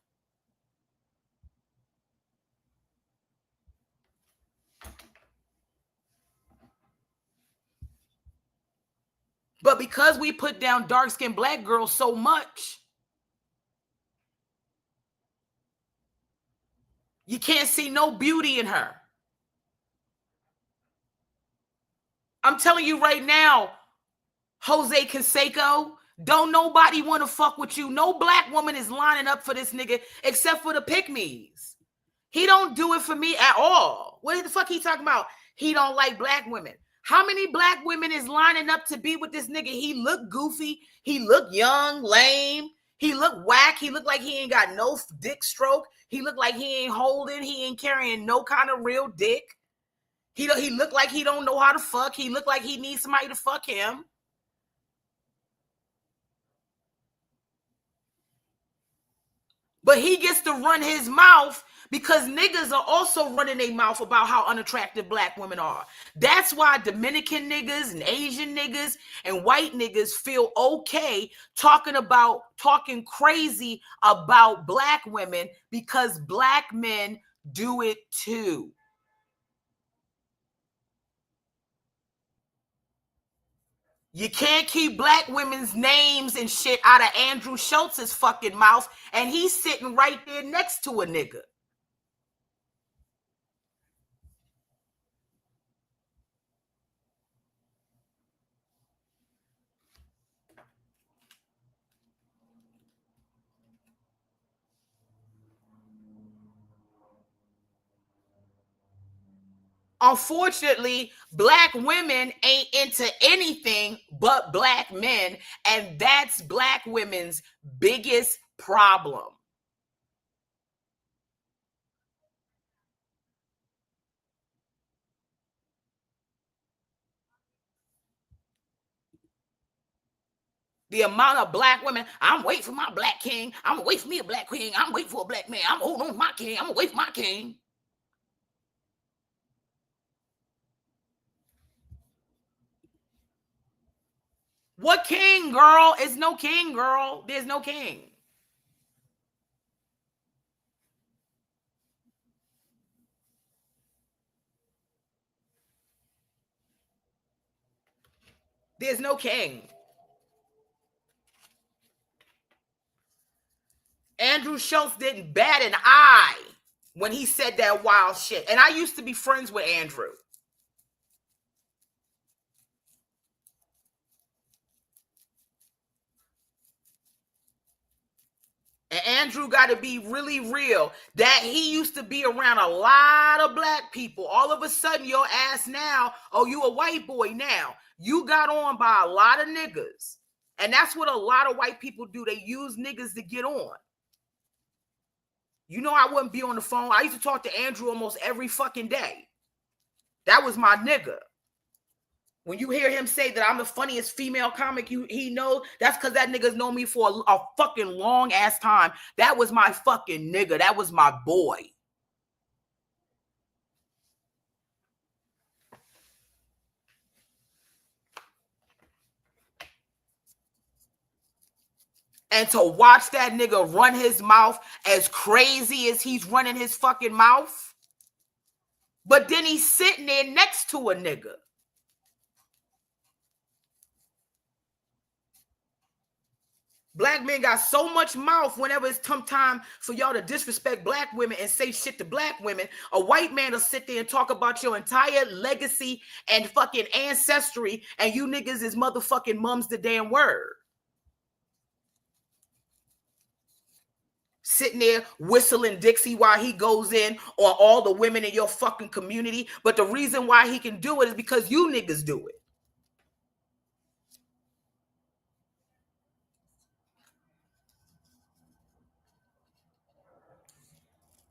But because we put down dark-skinned black girls so much, you can't see no beauty in her. I'm telling you right now, Jose Canseco, don't nobody want to fuck with you. No black woman is lining up for this nigga except for the pick-me's. He don't do it for me at all. What the fuck he talking about? He don't like black women. How many black women is lining up to be with this nigga? He look goofy. He look young, lame. He look whack. He look like he ain't got no dick stroke. He look like he ain't holding. He ain't carrying no kind of real dick. He look like he don't know how to fuck. He look like he needs somebody to fuck him. But he gets to run his mouth because niggas are also running their mouth about how unattractive black women are. That's why Dominican niggas and Asian niggas and white niggas feel okay talking crazy about black women because black men do it too. You can't keep black women's names and shit out of Andrew Schultz's fucking mouth, and he's sitting right there next to a nigga. Unfortunately, black women ain't into anything but black men, and that's black women's biggest problem. The amount of black women, I'm waiting for my black king. I'm gonna wait for me a black king. I'm waiting for a black man. I'm holding on to my king. I'm gonna wait for my king. What king, girl? It's no king, girl. There's no king. There's no king. Andrew Schultz didn't bat an eye when he said that wild shit. And I used to be friends with Andrew. And Andrew got to be really real that he used to be around a lot of black people. All of a sudden, your ass now, oh, you a white boy now. You got on by a lot of niggas. And that's what a lot of white people do. They use niggas to get on. You know, I wouldn't be on the phone. I used to talk to Andrew almost every fucking day. That was my nigga. When you hear him say that I'm the funniest female comic he knows, that's because that nigga's known me for a fucking long ass time. That was my fucking nigga. That was my boy. And to watch that nigga run his mouth as crazy as he's running his fucking mouth, but then he's sitting there next to a nigga. Black men got so much mouth whenever it's time for y'all to disrespect black women and say shit to black women. A white man will sit there and talk about your entire legacy and fucking ancestry, and you niggas is motherfucking mums the damn word. Sitting there whistling Dixie while he goes in on all the women in your fucking community. But the reason why he can do it is because you niggas do it.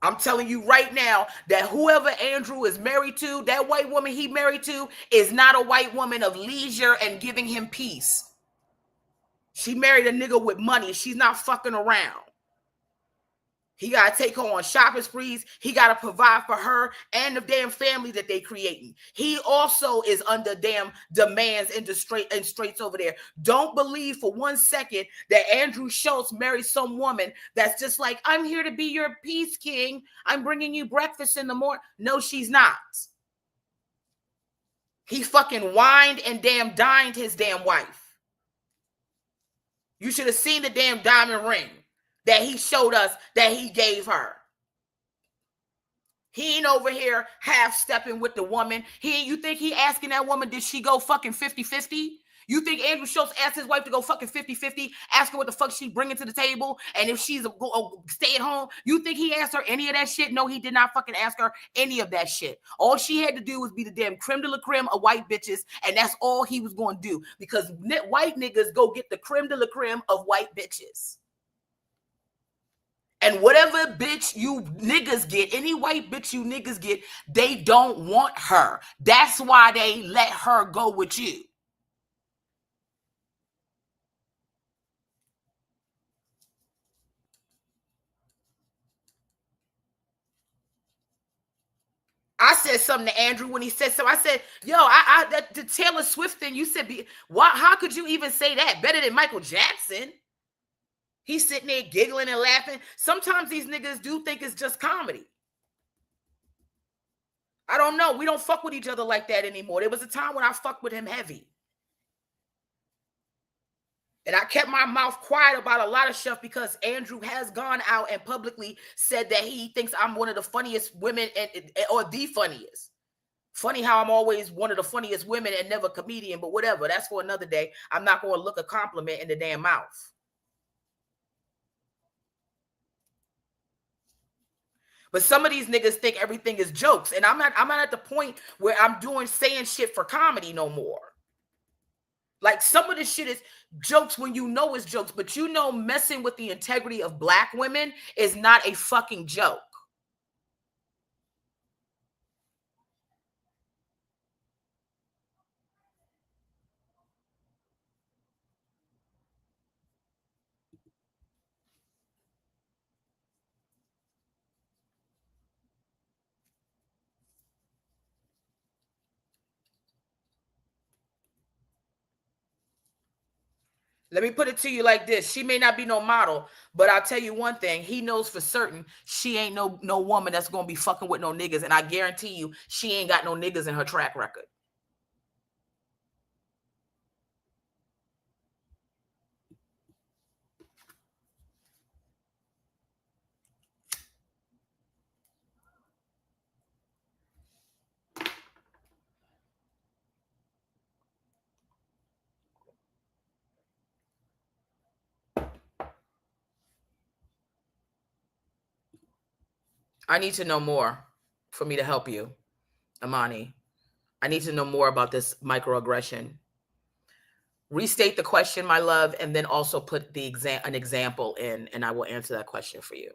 I'm telling you right now that whoever Andrew is married to, that white woman he married to, is not a white woman of leisure and giving him peace. She married a nigga with money. She's not fucking around. He got to take her on shopping sprees. He got to provide for her and the damn family that they creating. He also is under damn demands and straits over there. Don't believe for 1 second that Andrew Schultz married some woman that's just like, I'm here to be your peace king. I'm bringing you breakfast in the morning. No, she's not. He fucking wined and damn dined his damn wife. You should have seen the damn diamond ring that he showed us that he gave her. He ain't over here half-stepping with the woman. You think he asking that woman, did she go fucking 50-50? You think Andrew Schultz asked his wife to go fucking 50-50, ask her what the fuck she bringing to the table, and if she's a stay at home? You think he asked her any of that shit? No, he did not fucking ask her any of that shit. All she had to do was be the damn creme de la creme of white bitches, and that's all he was going to do, because white niggas go get the creme de la creme of white bitches. And whatever bitch you niggas get, any white bitch you niggas get, they don't want her. That's why they let her go with you. I said something to Andrew when he said so. I said, yo, the Taylor Swift thing, you said, how could you even say that? Better than Michael Jackson. He's sitting there giggling and laughing. Sometimes these niggas do think it's just comedy. I don't know. We don't fuck with each other like that anymore. There was a time when I fucked with him heavy. And I kept my mouth quiet about a lot of stuff because Andrew has gone out and publicly said that he thinks I'm one of the funniest women or the funniest. Funny how I'm always one of the funniest women and never a comedian, but whatever. That's for another day. I'm not going to look a compliment in the damn mouth. But some of these niggas think everything is jokes. And I'm not at the point where I'm saying shit for comedy no more. Like, some of this shit is jokes when you know it's jokes, but you know messing with the integrity of black women is not a fucking joke. Let me put it to you like this. She may not be no model, but I'll tell you one thing. He knows for certain she ain't no woman that's going to be fucking with no niggas. And I guarantee you she ain't got no niggas in her track record. I need to know more for me to help you, Amani. I need to know more about this microaggression. Restate the question, my love, and then also put an example in, and I will answer that question for you.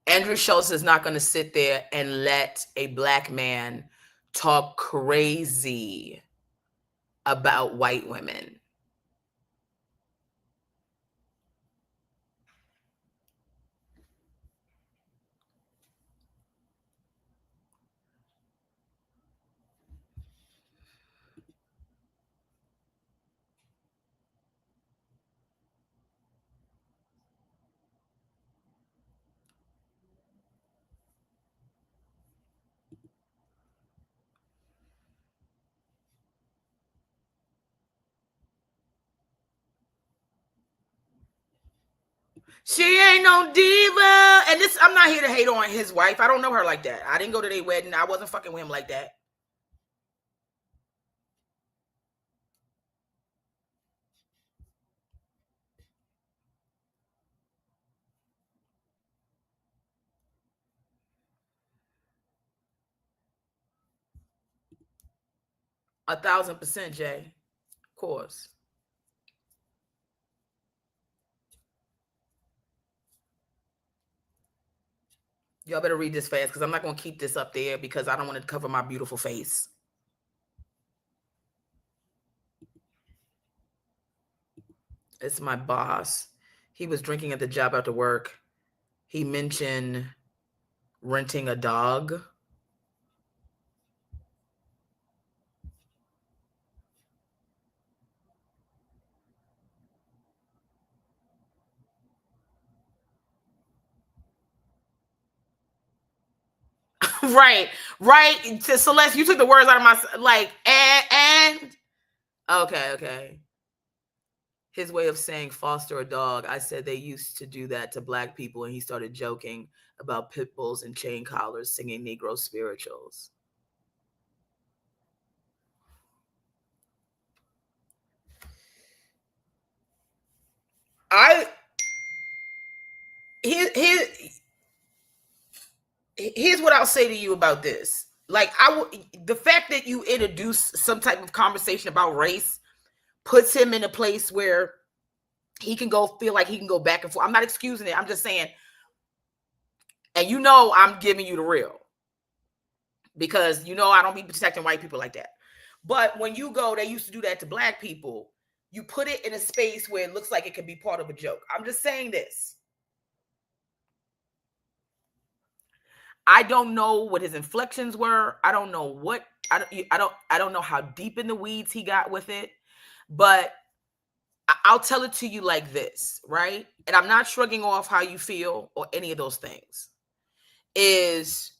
Andrew Schultz is not going to sit there and let a black man talk crazy about white women. She ain't no diva. And this, I'm not here to hate on his wife. I don't know her like that. I didn't go to their wedding. I wasn't fucking with him like that. A 1000%, Jay. Of course. Y'all better read this fast because I'm not going to keep this up there because I don't want to cover my beautiful face. It's my boss. He was drinking at the job after work. He mentioned renting a dog. Right. To Celeste, you took the words out of my, like, and okay. His way of saying foster a dog. I said they used to do that to black people, and he started joking about pit bulls and chain collars singing Negro spirituals. Here's what I'll say to you about this. Like, the fact that you introduce some type of conversation about race puts him in a place where he can feel like he can go back and forth. I'm not excusing it. I'm just saying, and I'm giving you the real, because I don't be protecting white people like that. But when you go, they used to do that to black people. You put it in a space where it looks like it could be part of a joke. I'm just saying this. I don't know what his inflections were. I don't know what I don't know how deep in the weeds he got with it, but I'll tell it to you like this, right? And I'm not shrugging off how you feel or any of those things. Is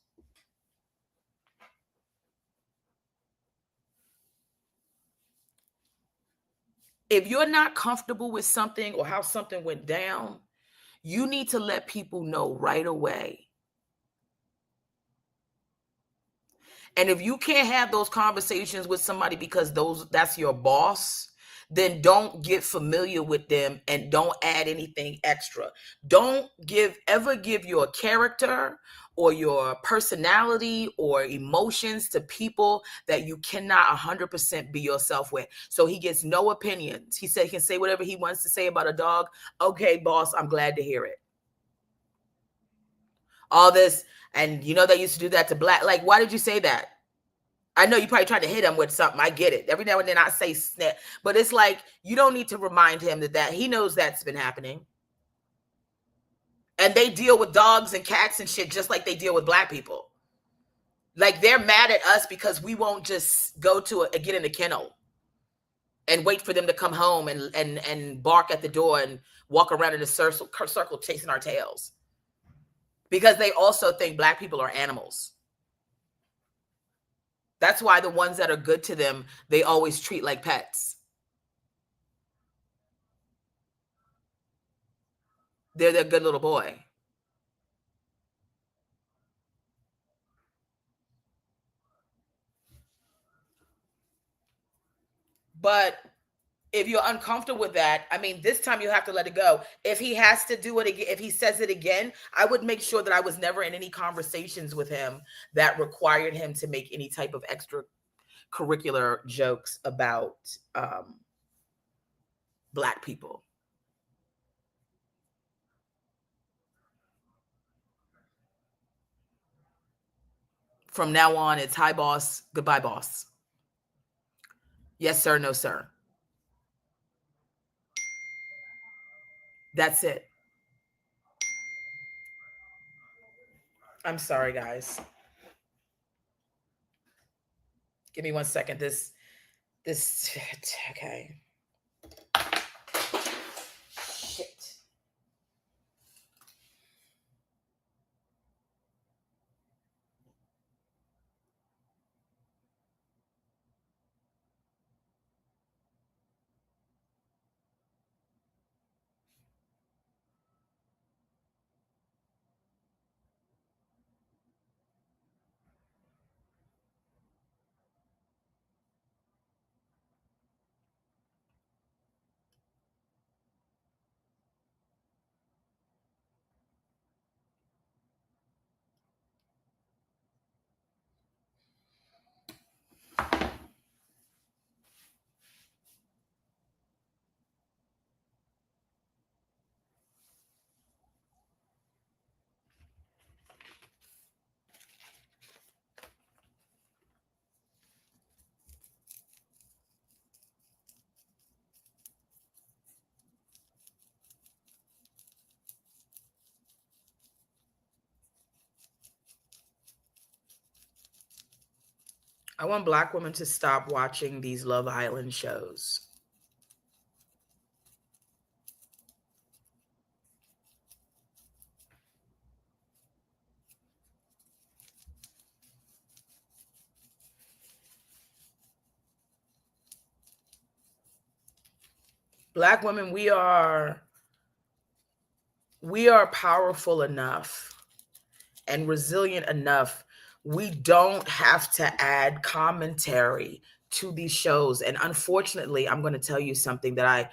if you're not comfortable with something or how something went down, you need to let people know right away. And if you can't have those conversations with somebody because that's your boss, then don't get familiar with them and don't add anything extra. Don't ever give your character or your personality or emotions to people that you cannot 100% be yourself with. So he gets no opinions. He said he can say whatever he wants to say about a dog. Okay, boss, I'm glad to hear it. All this, and they used to do that to black. Like, why did you say that? I know you probably tried to hit him with something. I get it. Every now and then I say snap, but it's like, you don't need to remind him that he knows that's been happening. And they deal with dogs and cats and shit just like they deal with black people. Like, they're mad at us because we won't just go to get in a kennel and wait for them to come home and bark at the door and walk around in a circle chasing our tails. Because they also think black people are animals. That's why the ones that are good to them, they always treat like pets. They're their good little boy. But if you're uncomfortable with that, I mean, this time you have to let it go. If he has to do it again, if he says it again, I would make sure that I was never in any conversations with him that required him to make any type of extracurricular jokes about Black people. From now on, it's hi, boss, goodbye, boss. Yes, sir, no, sir. That's it. I'm sorry, guys. Give me 1 second. This, okay. Shit. I want Black women to stop watching these Love Island shows. Black women, we are powerful enough and resilient enough. We don't have to add commentary to these shows. And unfortunately, I'm going to tell you something that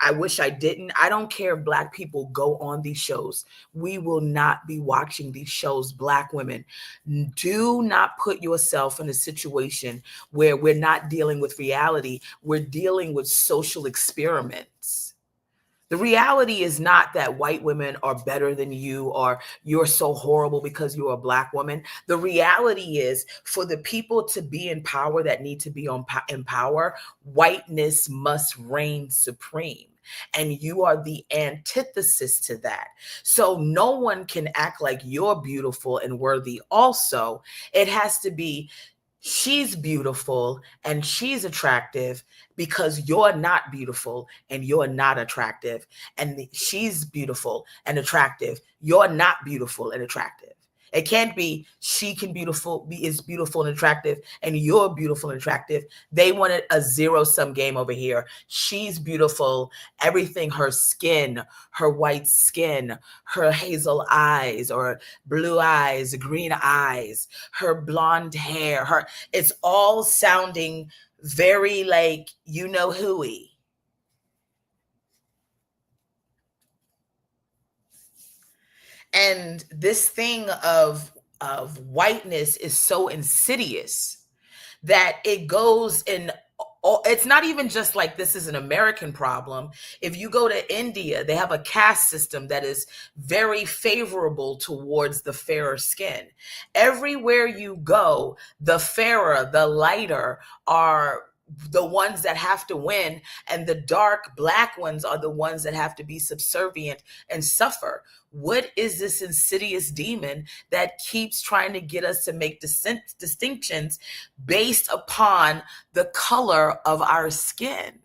I wish I didn't. I don't care if Black people go on these shows. We will not be watching these shows. Black women, do not put yourself in a situation where we're not dealing with reality. We're dealing with social experiments. The reality is not that white women are better than you or you're so horrible because you're a Black woman. The reality is, for the people to be in power that need to be in power, whiteness must reign supreme. And you are the antithesis to that. So no one can act like you're beautiful and worthy also. It has to be, she's beautiful and she's attractive because you're not beautiful and you're not attractive. And she's beautiful and attractive. You're not beautiful and attractive. It can't be she is beautiful and attractive and you're beautiful and attractive. They wanted a zero-sum game over here. She's beautiful, everything, her skin, her white skin, her hazel eyes or blue eyes, green eyes, her blonde hair, it's all sounding very like you know whoey. And this thing of whiteness is so insidious that it goes in. It's not even just like this is an American problem. If you go to India, they have a caste system that is very favorable towards the fairer skin. Everywhere you go, the fairer, the lighter are the ones that have to win, and the dark Black ones are the ones that have to be subservient and suffer. What is this insidious demon that keeps trying to get us to make distinctions based upon the color of our skin?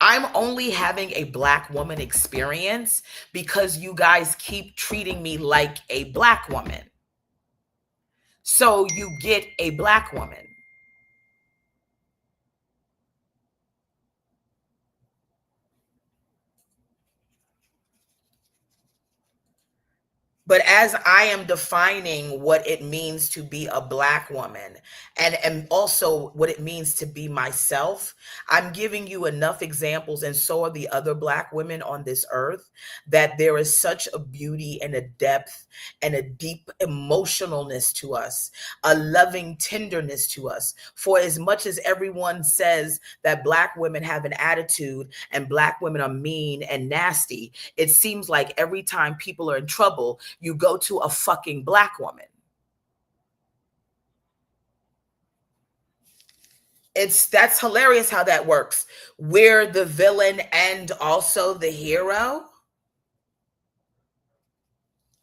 I'm only having a Black woman experience because you guys keep treating me like a Black woman. So you get a Black woman. But as I am defining what it means to be a Black woman and also what it means to be myself, I'm giving you enough examples, and so are the other Black women on this earth, that there is such a beauty and a depth and a deep emotionalness to us, a loving tenderness to us. For as much as everyone says that Black women have an attitude and Black women are mean and nasty, it seems like every time people are in trouble, you go to a fucking Black woman. That's hilarious how that works. We're the villain and also the hero.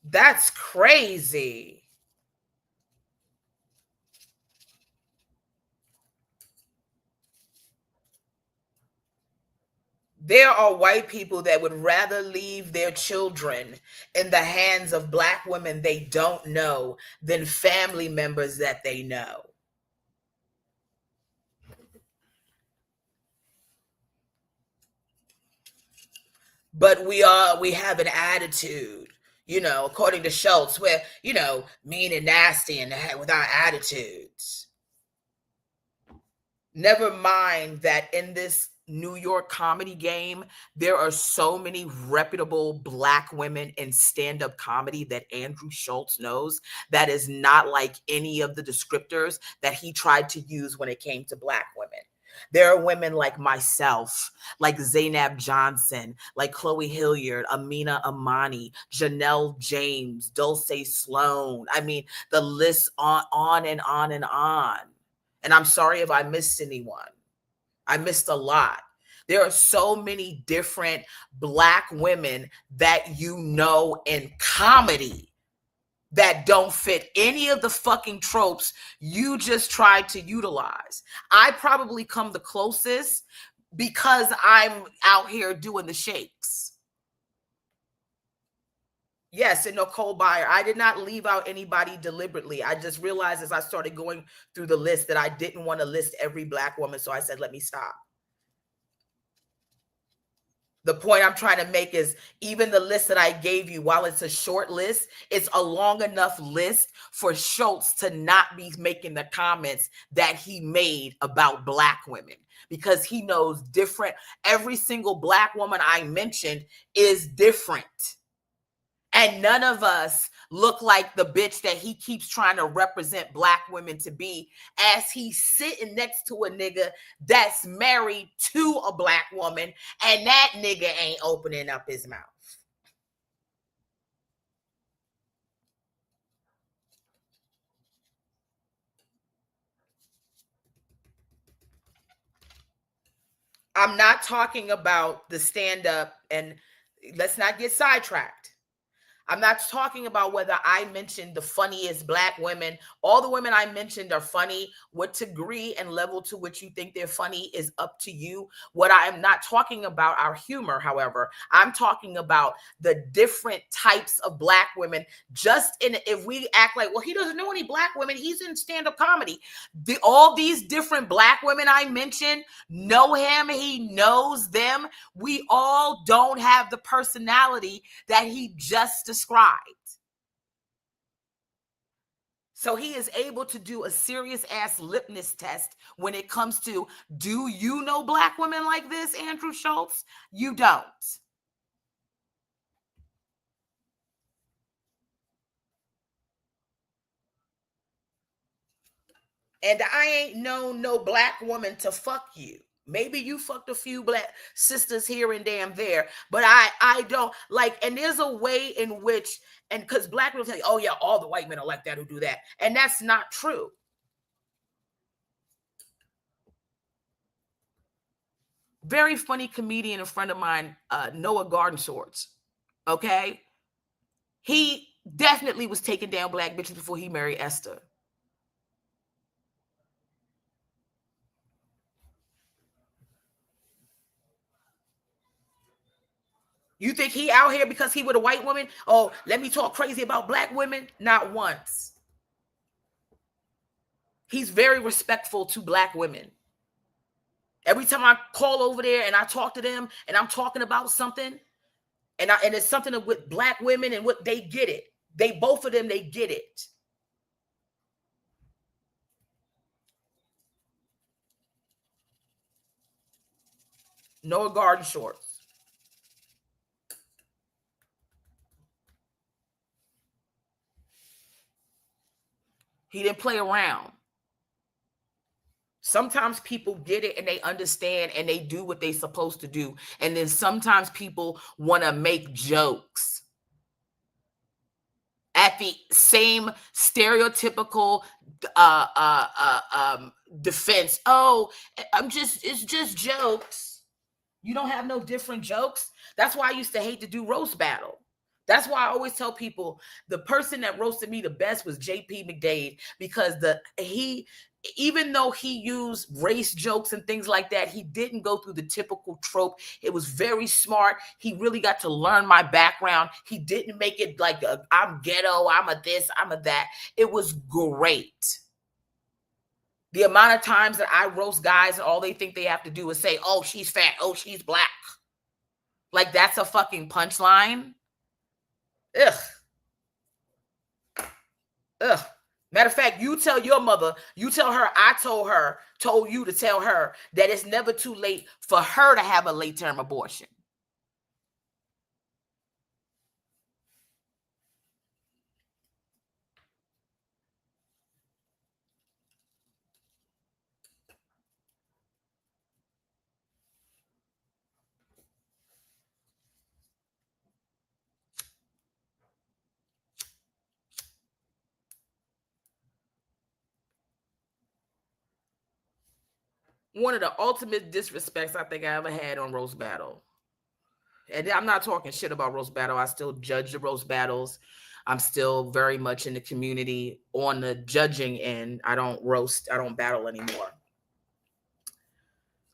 That's crazy. There are white people that would rather leave their children in the hands of Black women they don't know than family members that they know. But we have an attitude, according to Schultz, we're, mean and nasty and with our attitudes. Never mind that in this New York comedy game, there are so many reputable Black women in stand-up comedy that Andrew Schultz knows that is not like any of the descriptors that he tried to use when it came to Black women. There are women like myself, like Zainab Johnson, like Chloe Hilliard, Amina Amani, Janelle James, Dulce Sloan. I mean, the list on and on and on. And I'm sorry if I missed anyone. I missed a lot. There are so many different Black women that you know in comedy that don't fit any of the fucking tropes you just tried to utilize. I probably come the closest because I'm out here doing the shakes. Yes, and Nicole Byer, I did not leave out anybody deliberately. I just realized as I started going through the list that I didn't want to list every Black woman, so I said, let me stop. The point I'm trying to make is even the list that I gave you, while it's a short list, it's a long enough list for Schultz to not be making the comments that he made about Black women, because he knows different. Every single Black woman I mentioned is different. And none of us look like the bitch that he keeps trying to represent Black women to be, as he's sitting next to a nigga that's married to a Black woman, and that nigga ain't opening up his mouth. I'm not talking about the stand-up, and let's not get sidetracked. I'm not talking about whether I mentioned the funniest Black women. All the women I mentioned are funny. What degree and level to which you think they're funny is up to you. What I am not talking about our humor, however. I'm talking about the different types of Black women. If we act like, well, he doesn't know any Black women, he's in stand-up comedy. All these different Black women I mentioned know him. He knows them. We all don't have the personality that he just described. So he is able to do a serious ass litmus test when it comes to, do you know Black women like this, Andrew Schultz? You don't. And I ain't known no Black woman to fuck you. Maybe you fucked a few Black sisters here and damn there, but I don't like. And there's a way in which, and because Black people say, oh yeah, all the white men are like that who do that, and that's not true. Very funny comedian, a friend of mine, Noah Garden Swords. Okay, he definitely was taking down Black bitches before he married Esther. You think he out here because he with a white woman? Oh, let me talk crazy about Black women? Not once. He's very respectful to Black women. Every time I call over there and I talk to them and I'm talking about something, and it's something with Black women and what they get it. both of them, they get it. Noah Garden shorts. He didn't play around. Sometimes people get it and they understand and they do what they're supposed to do. And then sometimes people want to make jokes at the same stereotypical defense. Oh, it's just jokes. You don't have no different jokes. That's why I used to hate to do roast battle. That's why I always tell people the person that roasted me the best was JP McDade, because even though he used race jokes and things like that, he didn't go through the typical trope. It was very smart. He really got to learn my background. He didn't make it like I'm ghetto, I'm a this, I'm a that. It was great. The amount of times that I roast guys and all they think they have to do is say, oh, she's fat, oh, she's black. Like that's a fucking punchline. Ugh. Ugh. Matter of fact, you tell your mother, you tell her, I told you to tell her that it's never too late for her to have a late-term abortion. One of the ultimate disrespects I think I ever had on Roast Battle. And I'm not talking shit about Roast Battle. I still judge the Roast Battles. I'm still very much in the community on the judging end. I don't roast. I don't battle anymore.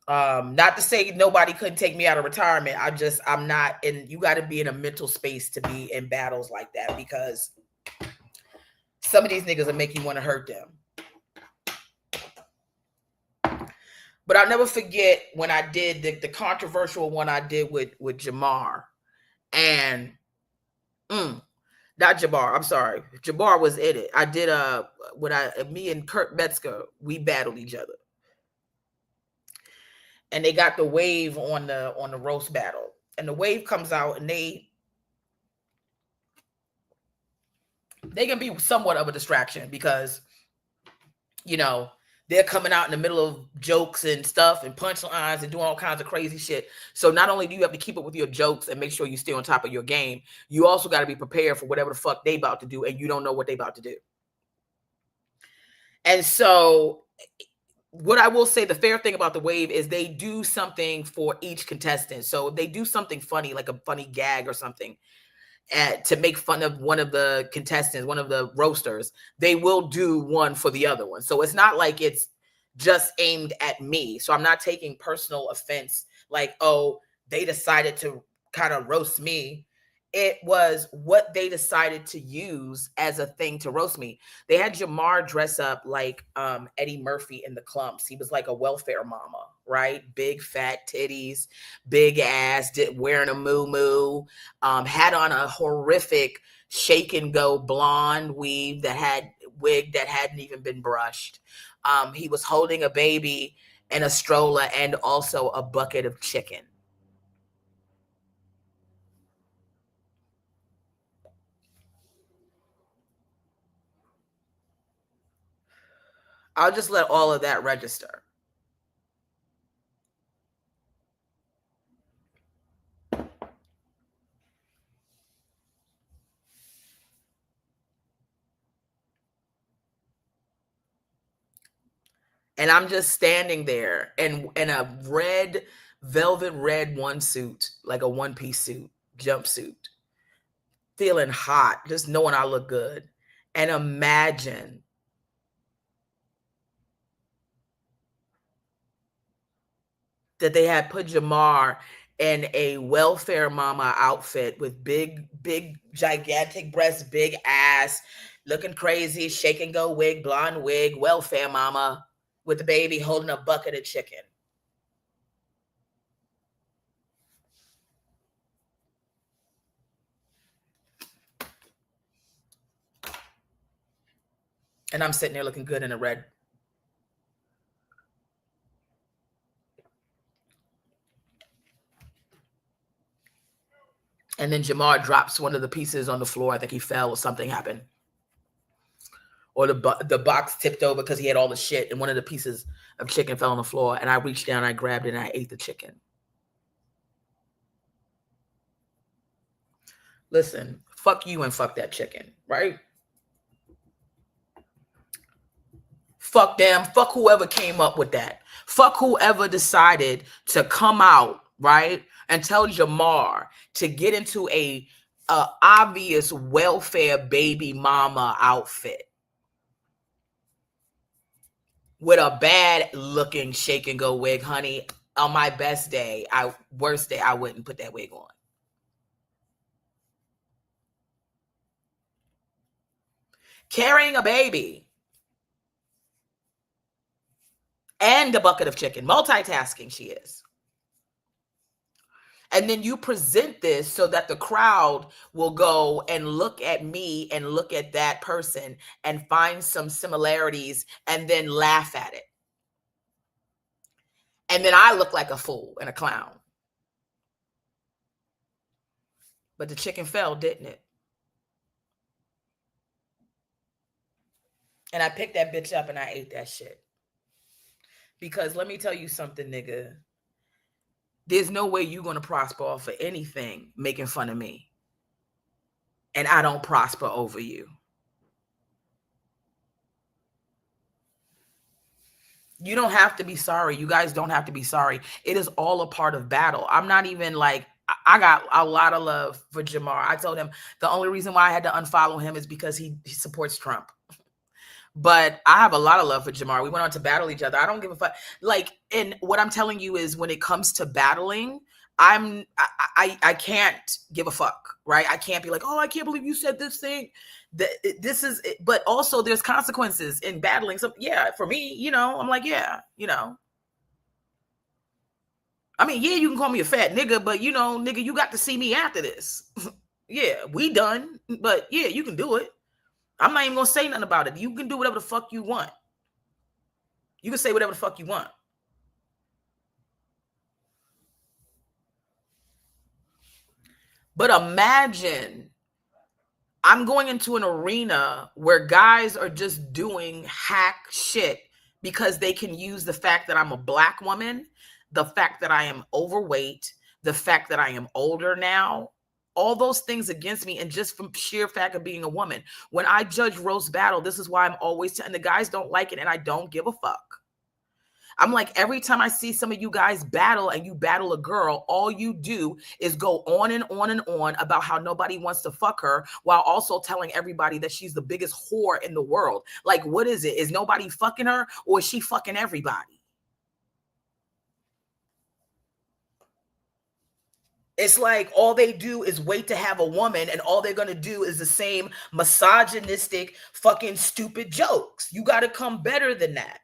Not to say nobody couldn't take me out of retirement. I'm not in. You got to be in a mental space to be in battles like that, because some of these niggas will make you want to hurt them. But I'll never forget when I did the controversial one I did with Jamar. And not Jabbar, I'm sorry. Jabbar was in it. I did me and Kurt Metzger, we battled each other. And they got the wave on the roast battle. And the wave comes out and they can be somewhat of a distraction because, you know, they're coming out in the middle of jokes and stuff and punchlines and doing all kinds of crazy shit. So not only do you have to keep up with your jokes and make sure you stay on top of your game, you also got to be prepared for whatever the fuck they about to do, and you don't know what they about to do. And so what I will say, the fair thing about the wave is they do something for each contestant. So if they do something funny, like a funny gag or something, to make fun of one of the contestants, one of the roasters, they will do one for the other one. So it's not like it's just aimed at me. So I'm not taking personal offense, like, oh, they decided to kind of roast me. It was what they decided to use as a thing to roast me. They had Jamar dress up like Eddie Murphy in The Clumps. He was like a welfare mama, right? Big fat titties, big ass, wearing a muumuu, had on a horrific shake and go blonde wig that hadn't even been brushed. He was holding a baby and a stroller and also a bucket of chicken. I'll just let all of that register. And I'm just standing there in a red, velvet red suit, like a one-piece suit, jumpsuit, feeling hot, just knowing I look good. And imagine that they had put Jamar in a welfare mama outfit with big, gigantic breasts, big ass, looking crazy, shake and go wig, blonde wig, welfare mama with the baby holding a bucket of chicken. And I'm sitting there looking good in a red. And then Jamar drops one of the pieces on the floor. I think he fell or something happened. Or the box tipped over because he had all the shit, and one of the pieces of chicken fell on the floor. And I reached down, I grabbed it, and I ate the chicken. Listen, fuck you and fuck that chicken, right? Fuck them. Fuck whoever came up with that. Fuck whoever decided to come out, right, and tell Jamar to get into a obvious welfare baby mama outfit with a bad looking shake and go wig. Honey, on my best day, worst day, I wouldn't put that wig on. Carrying a baby and a bucket of chicken. Multitasking she is. And then you present this so that the crowd will go and look at me and look at that person and find some similarities and then laugh at it. And then I look like a fool and a clown. But the chicken fell, didn't it? And I picked that bitch up and I ate that shit. Because let me tell you something, nigga. There's no way you're going to prosper off of anything making fun of me. And I don't prosper over you. You don't have to be sorry. You guys don't have to be sorry. It is all a part of battle. I'm not even like, I got a lot of love for Jamar. I told him the only reason why I had to unfollow him is because he supports Trump. But I have a lot of love for Jamar. We went on to battle each other. I don't give a fuck. Like, and what I'm telling you is when it comes to battling, I can't give a fuck, right? I can't be like, oh, I can't believe you said this thing. This is, but also there's consequences in battling. So yeah, for me, you know, I'm like, yeah, you know. I mean, yeah, you can call me a fat nigga, but you know, nigga, you got to see me after this. Yeah, we done, but yeah, you can do it. I'm not even gonna say nothing about it. You can do whatever the fuck you want. You can say whatever the fuck you want. But imagine I'm going into an arena where guys are just doing hack shit because they can use the fact that I'm a black woman, the fact that I am overweight, the fact that I am older now, all those things against me, and just from sheer fact of being a woman. When I judge roast battle, this is why I'm always and the guys don't like it, and I don't give a fuck. I'm like, every time I see some of you guys battle and you battle a girl, all you do is go on and on and on about how nobody wants to fuck her while also telling everybody that she's the biggest whore in the world. Like, what is it? Is nobody fucking her, or is she fucking everybody? It's like all they do is wait to have a woman, and all they're going to do is the same misogynistic, fucking stupid jokes. You got to come better than that.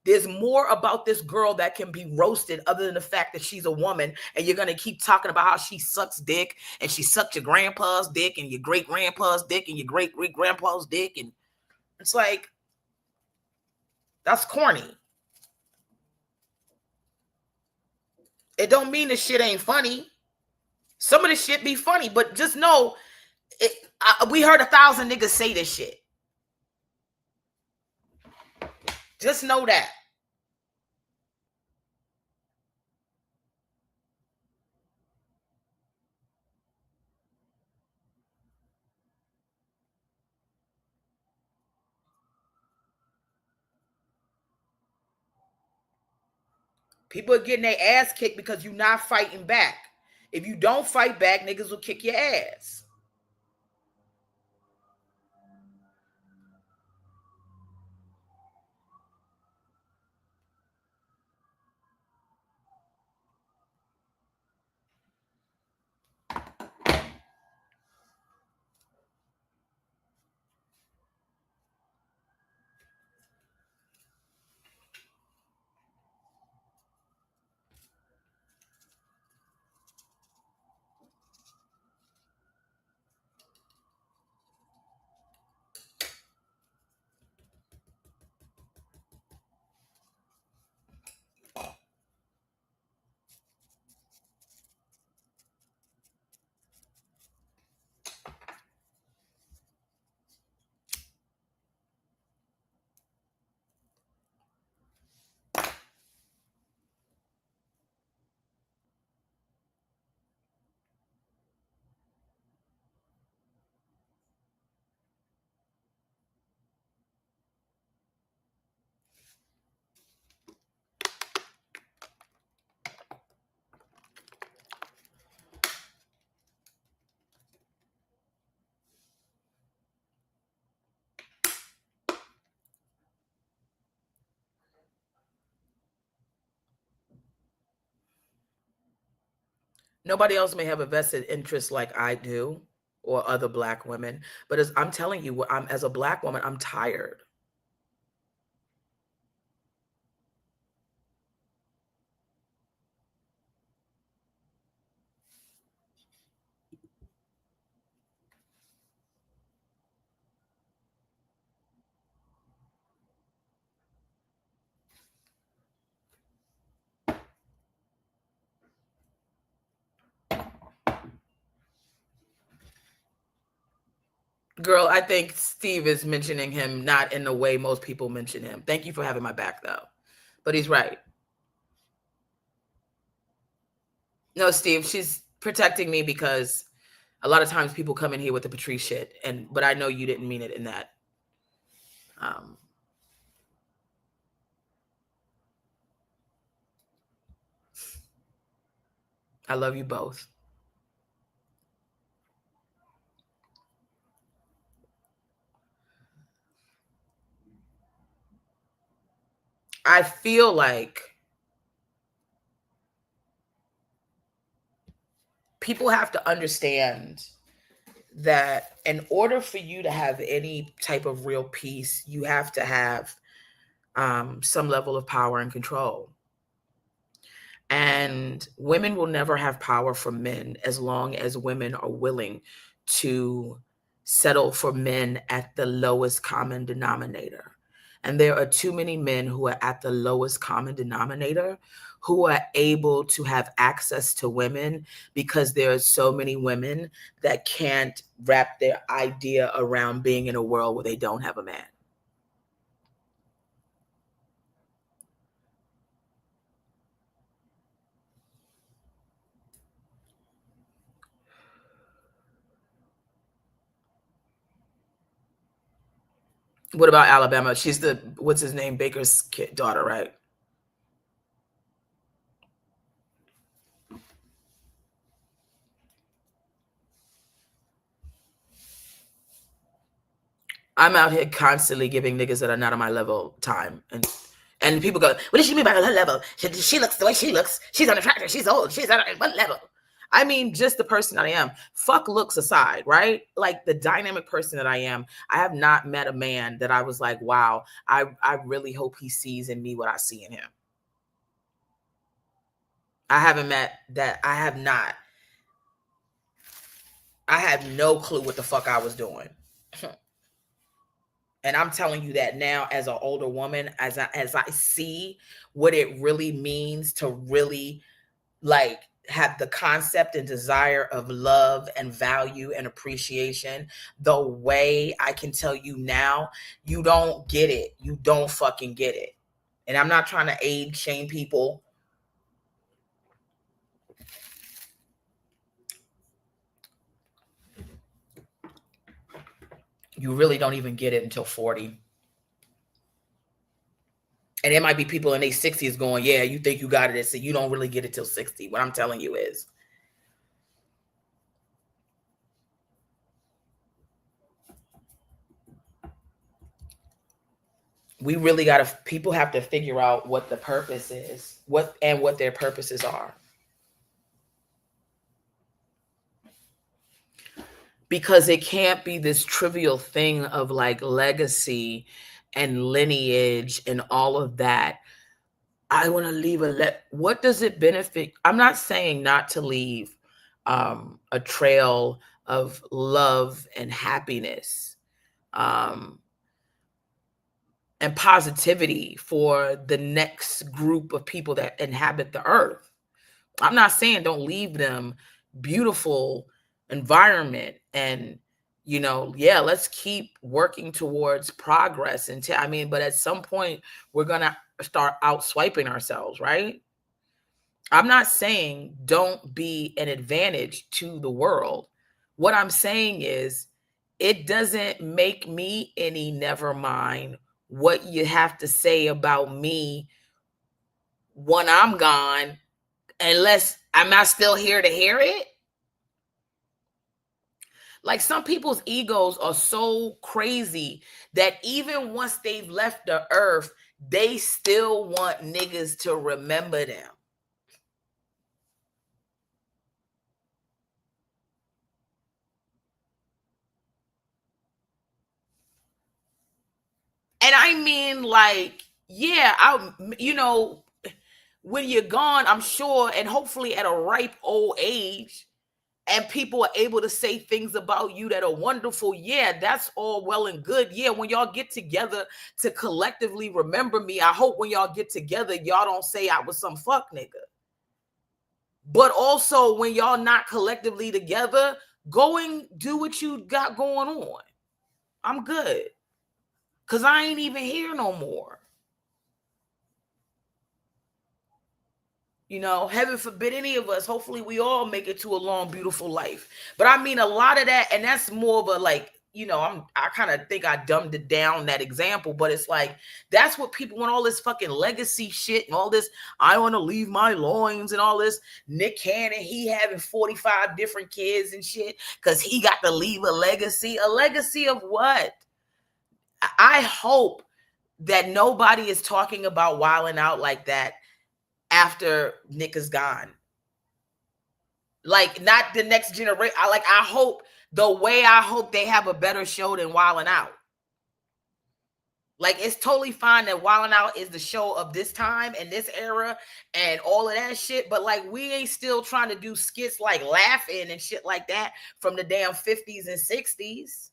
There's more about this girl that can be roasted other than the fact that she's a woman, and you're going to keep talking about how she sucks dick, and she sucked your grandpa's dick and your great grandpa's dick and your great great grandpa's dick. And it's like, that's corny. It don't mean the shit ain't funny. Some of the shit be funny, but just know, we heard 1,000 niggas say this shit. Just know that. People are getting their ass kicked because you're not fighting back. If you don't fight back, niggas will kick your ass. Nobody else may have a vested interest like I do or other Black women, but as I'm telling you, as a Black woman, I'm tired. Girl, I think Steve is mentioning him not in the way most people mention him. Thank you for having my back, though. But he's right. No, Steve, she's protecting me because a lot of times people come in here with the Patrice shit, but I know you didn't mean it in that. I love you both. I feel like people have to understand that in order for you to have any type of real peace, you have to have some level of power and control. And women will never have power from men as long as women are willing to settle for men at the lowest common denominator. And there are too many men who are at the lowest common denominator who are able to have access to women because there are so many women that can't wrap their idea around being in a world where they don't have a man. What about Alabama? She's the, what's his name, Baker's daughter, right? I'm out here constantly giving niggas that are not on my level time. And people go, what does she mean by her level? She looks the way she looks. She's unattractive. She's old. She's at what level? I mean, just the person that I am. Fuck looks aside, right? Like the dynamic person that I am. I have not met a man that I was like, wow, I really hope he sees in me what I see in him. I haven't met that. I have not. I had no clue what the fuck I was doing. And I'm telling you that now as an older woman, as I see what it really means to really like have the concept and desire of love and value and appreciation, the way I can tell you now, you don't get it. You don't fucking get it. And I'm not trying to shame people. You really don't even get it until 40. And there might be people in their 60s going, yeah, you think you got it. So you don't really get it till 60. What I'm telling you is, we really got to, people have to figure out what the purpose is, what their purposes are. Because it can't be this trivial thing of like legacy and lineage and all of that. I want to leave what does it benefit? I'm not saying not to leave a trail of love and happiness and positivity for the next group of people that inhabit the earth. I'm not saying don't leave them beautiful environment and, you know, yeah, let's keep working towards progress. But at some point we're going to start out swiping ourselves, right? I'm not saying don't be an advantage to the world. What I'm saying is it doesn't make me any, never mind what you have to say about me when I'm gone, unless I'm not still here to hear it. Like some people's egos are so crazy that even once they've left the earth, they still want niggas to remember them. And I mean, like, yeah, when you're gone, I'm sure, and hopefully at a ripe old age, and people are able to say things about you that are wonderful, yeah, that's all well and good. Yeah, when y'all get together to collectively remember me, I hope when y'all get together, y'all don't say I was some fuck nigga. But also, when y'all not collectively together, go and do what you got going on. I'm good. Because I ain't even here no more. You know, heaven forbid any of us. Hopefully we all make it to a long, beautiful life. But I mean, a lot of that, and that's more of a like, you know, I kind of think I dumbed it down, that example, but it's like, that's what people want, all this fucking legacy shit and all this, I want to leave my loins and all this. Nick Cannon, he having 45 different kids and shit because he got to leave a legacy. A legacy of what? I hope that nobody is talking about wilding out like that after Nick is gone. Like, not the next generation. I hope they have a better show than Wildin' Out. Like, it's totally fine that Wildin' Out is the show of this time and this era and all of that shit, but like, we ain't still trying to do skits like laughing and shit like that from the damn 50s and 60s.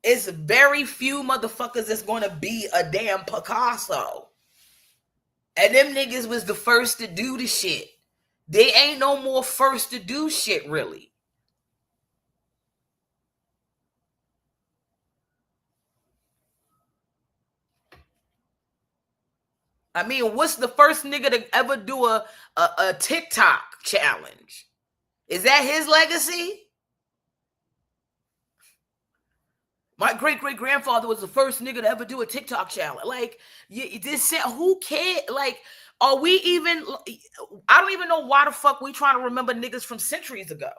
It's very few motherfuckers that's going to be a damn Picasso. And them niggas was the first to do the shit. They ain't no more first to do shit, really. I mean, what's the first nigga to ever do a TikTok challenge? Is that his legacy? My great-great-grandfather was the first nigga to ever do a TikTok challenge. Like, who cares? Like, are we even, I don't even know why the fuck we trying to remember niggas from centuries ago.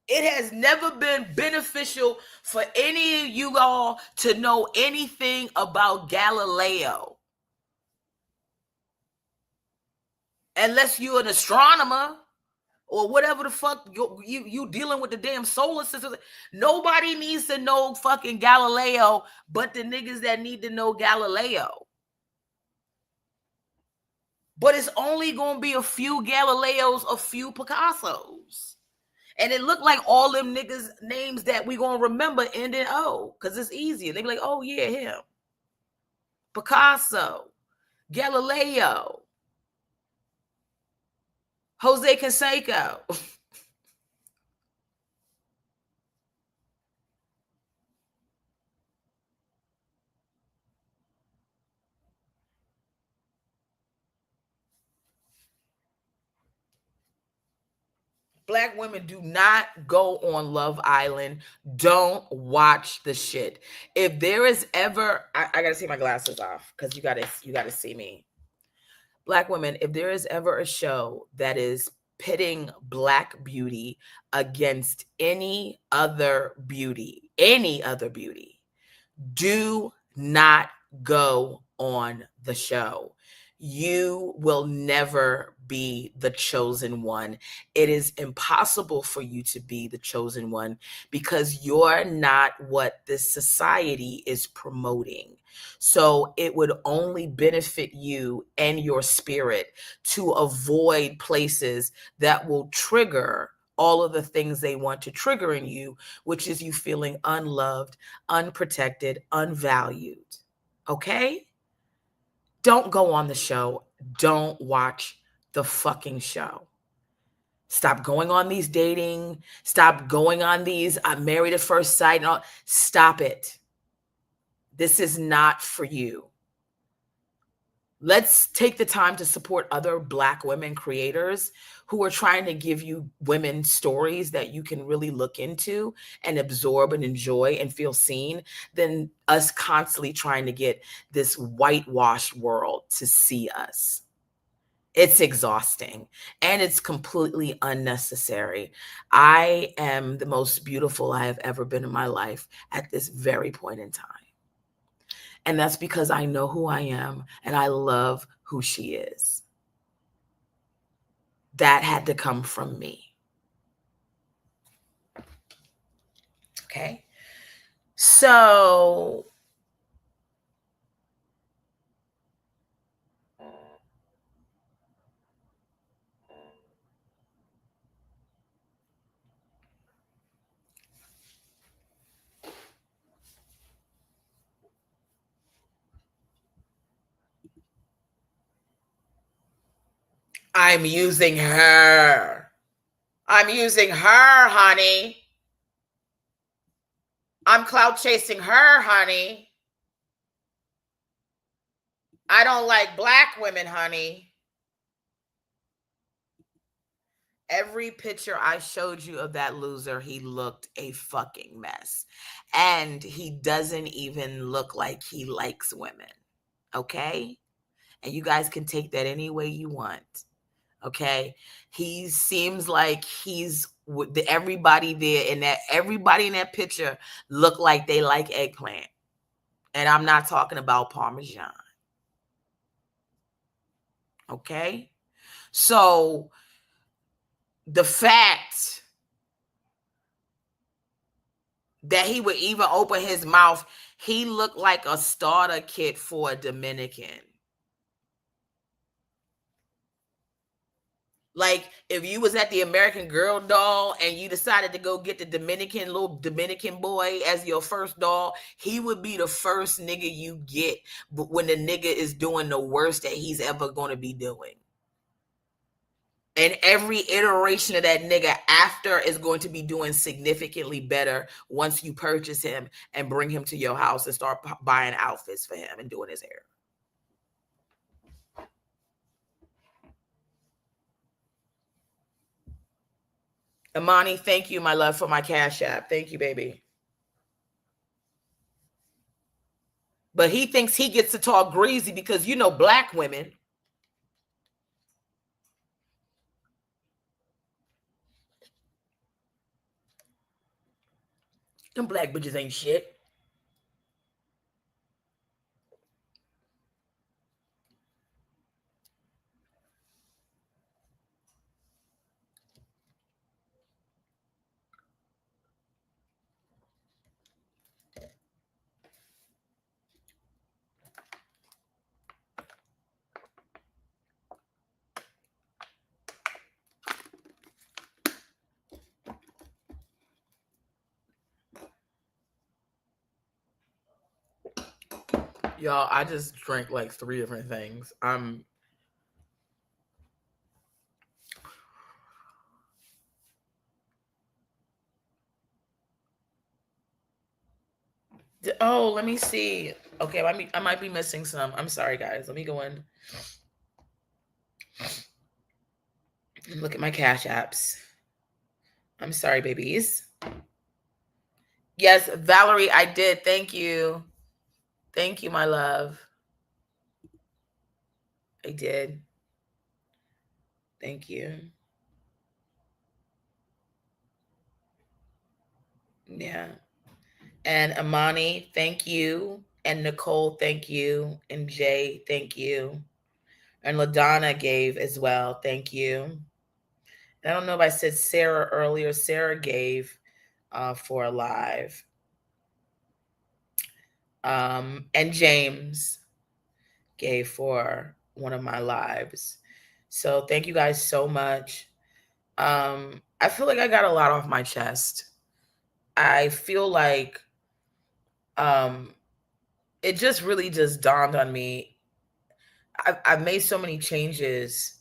It has never been beneficial for any of you all to know anything about Galileo. Unless you're an astronomer or whatever the fuck you dealing with the damn solar system. Nobody needs to know fucking Galileo but the niggas that need to know Galileo. But it's only going to be a few Galileos, a few Picassos. And it looked like all them niggas' names that we going to remember end in O, because it's easier. They be like, oh yeah, him. Picasso, Galileo, Jose Canseco. Black women, do not go on Love Island. Don't watch the shit. If there is ever, I gotta take my glasses off because you gotta see me. Black women, if there is ever a show that is pitting Black beauty against any other beauty, do not go on the show. You will never be the chosen one. It is impossible for you to be the chosen one because you're not what this society is promoting. So it would only benefit you and your spirit to avoid places that will trigger all of the things they want to trigger in you, which is you feeling unloved, unprotected, unvalued. Okay? Don't go on the show. Don't watch the fucking show. Stop going on these dating. Stop going on these I'm married at first sight. And all. Stop it. This is not for you. Let's take the time to support other Black women creators who are trying to give you women stories that you can really look into and absorb and enjoy and feel seen than us constantly trying to get this whitewashed world to see us. It's exhausting and it's completely unnecessary. I am the most beautiful I have ever been in my life at this very point in time. And that's because I know who I am and I love who she is. That had to come from me. Okay. So I'm using her. I'm using her, honey. I'm clout chasing her, honey. I don't like black women, honey. Every picture I showed you of that loser, he looked a fucking mess. And he doesn't even look like he likes women. Okay? And you guys can take that any way you want. Okay? He seems like he's everybody there in that everybody in that picture look like they like eggplant. And I'm not talking about Parmesan. Okay? So the fact that he would even open his mouth, he looked like a starter kit for a Dominican. Like if you was at the American Girl doll and you decided to go get the little Dominican boy as your first doll, he would be the first nigga you get when the nigga is doing the worst that he's ever going to be doing. And every iteration of that nigga after is going to be doing significantly better once you purchase him and bring him to your house and start buying outfits for him and doing his hair. Amani, thank you, my love, for my Cash App. Thank you, baby. But he thinks he gets to talk greasy because, you know, black women. Them black bitches ain't shit. Y'all, I just drank like 3 different things. Oh, let me see. Okay, I might be missing some. I'm sorry, guys. Let me go in and look at my Cash Apps. I'm sorry, babies. Yes, Valerie, I did. Thank you. Thank you, my love. I did. Thank you. Yeah. And Amani, thank you. And Nicole, thank you. And Jay, thank you. And LaDonna gave as well. Thank you. I don't know if I said Sarah earlier. Sarah gave for a live. And James gave for one of my lives. So thank you guys so much. I feel like I got a lot off my chest. I feel like it just really just dawned on me. I've made so many changes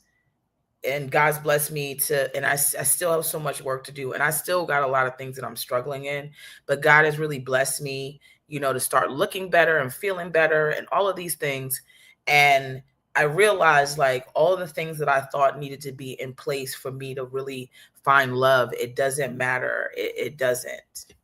and God's blessed me and I still have so much work to do. And I still got a lot of things that I'm struggling in, but God has really blessed me, you know, to start looking better and feeling better and all of these things. And I realized like all the things that I thought needed to be in place for me to really find love, it doesn't matter. It doesn't.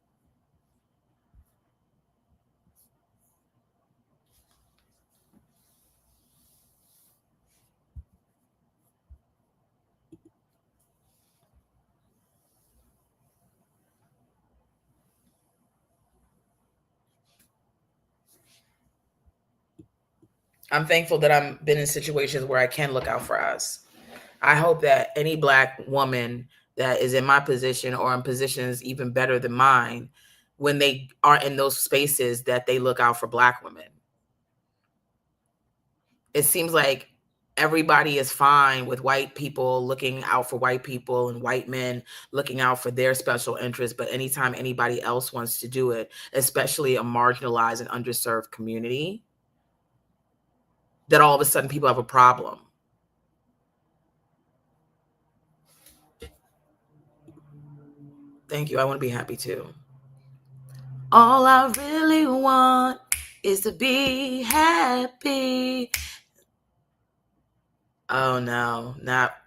I'm thankful that I've been in situations where I can look out for us. I hope that any Black woman that is in my position or in positions even better than mine, when they are in those spaces, that they look out for Black women. It seems like everybody is fine with white people looking out for white people and white men looking out for their special interests. But anytime anybody else wants to do it, especially a marginalized and underserved community, that all of a sudden people have a problem. Thank you. I want to be happy too. All I really want is to be happy. Oh no,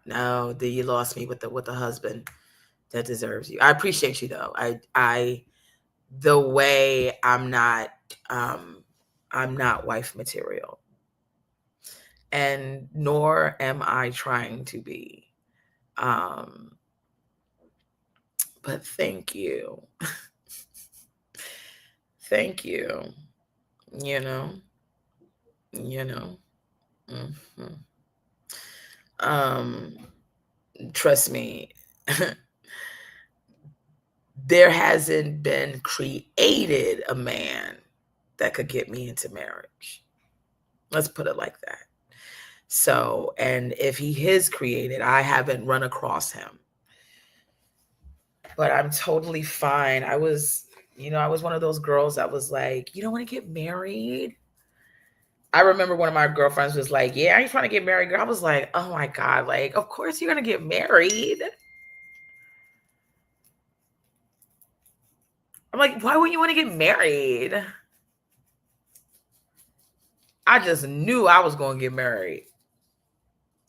no, you lost me with the husband that deserves you. I appreciate you though. The way I'm not wife material. And nor am I trying to be. But thank you. Thank you. You know. Mm-hmm. Trust me. There hasn't been created a man that could get me into marriage. Let's put it like that. So, and if he is created, I haven't run across him. But I'm totally fine. I was one of those girls that was like, you don't want to get married? I remember one of my girlfriends was like, yeah, are you trying to get married, girl? I was like, oh my God, like, of course you're going to get married. I'm like, why wouldn't you want to get married? I just knew I was going to get married.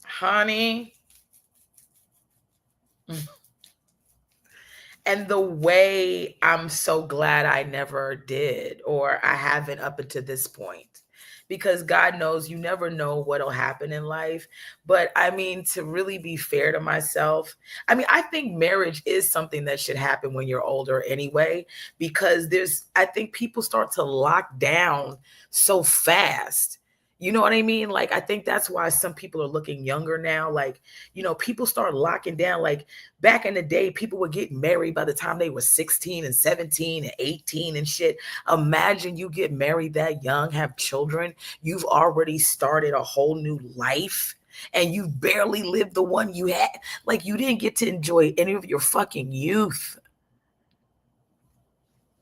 Honey. And the way I'm so glad I never did, or I haven't up until this point. Because God knows you never know what'll happen in life. But I mean, to really be fair to myself, I mean, I think marriage is something that should happen when you're older anyway, because I think people start to lock down so fast. You know what I mean? Like, I think that's why some people are looking younger now. Like, people start locking down. Like, back in the day, people would get married by the time they were 16 and 17 and 18 and shit. Imagine you get married that young, have children. You've already started a whole new life and you barely lived the one you had. Like, you didn't get to enjoy any of your fucking youth.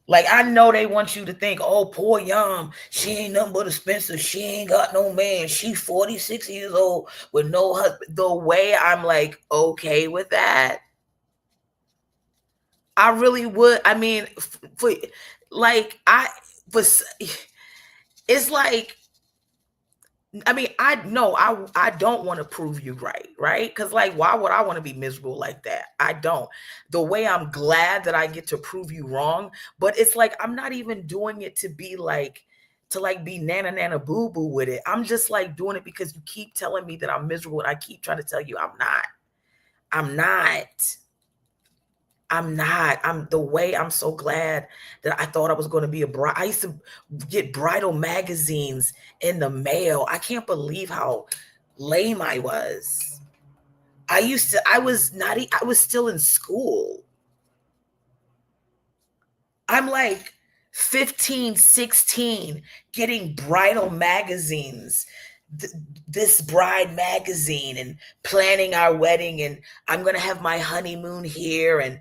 Like, I know they want you to think, oh, poor Yum, she ain't nothing but a Spencer. She ain't got no man. She 46 years old with no husband. The way I'm like, okay with that. I really would. I mean, it's like, I mean, I don't want to prove you right? Because, like, why would I want to be miserable like that? I don't. The way I'm glad that I get to prove you wrong, but it's like I'm not even doing it to be like, be nana boo boo with it. I'm just like doing it because you keep telling me that I'm miserable, and I keep trying to tell you I'm not. I'm the way I'm so glad that I thought I was going to be a bride. I used to get bridal magazines in the mail. I can't believe how lame I was. I was still in school. I'm like 15, 16, getting bridal magazines. This bride magazine and planning our wedding, and I'm gonna have my honeymoon here, and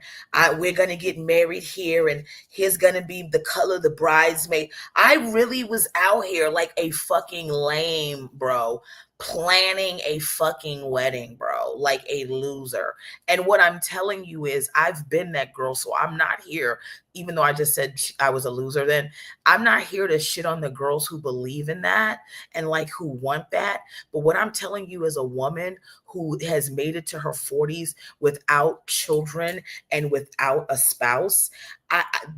we're gonna get married here, and here's gonna be the color the bridesmaid. I really was out here like a fucking lame, bro, planning a fucking wedding, bro, like a loser. And what I'm telling you is I've been that girl, so I'm not here, even though I just said I was a loser then, I'm not here to shit on the girls who believe in that and like who want that. But what I'm telling you as a woman who has made it to her 40s without children and without a spouse,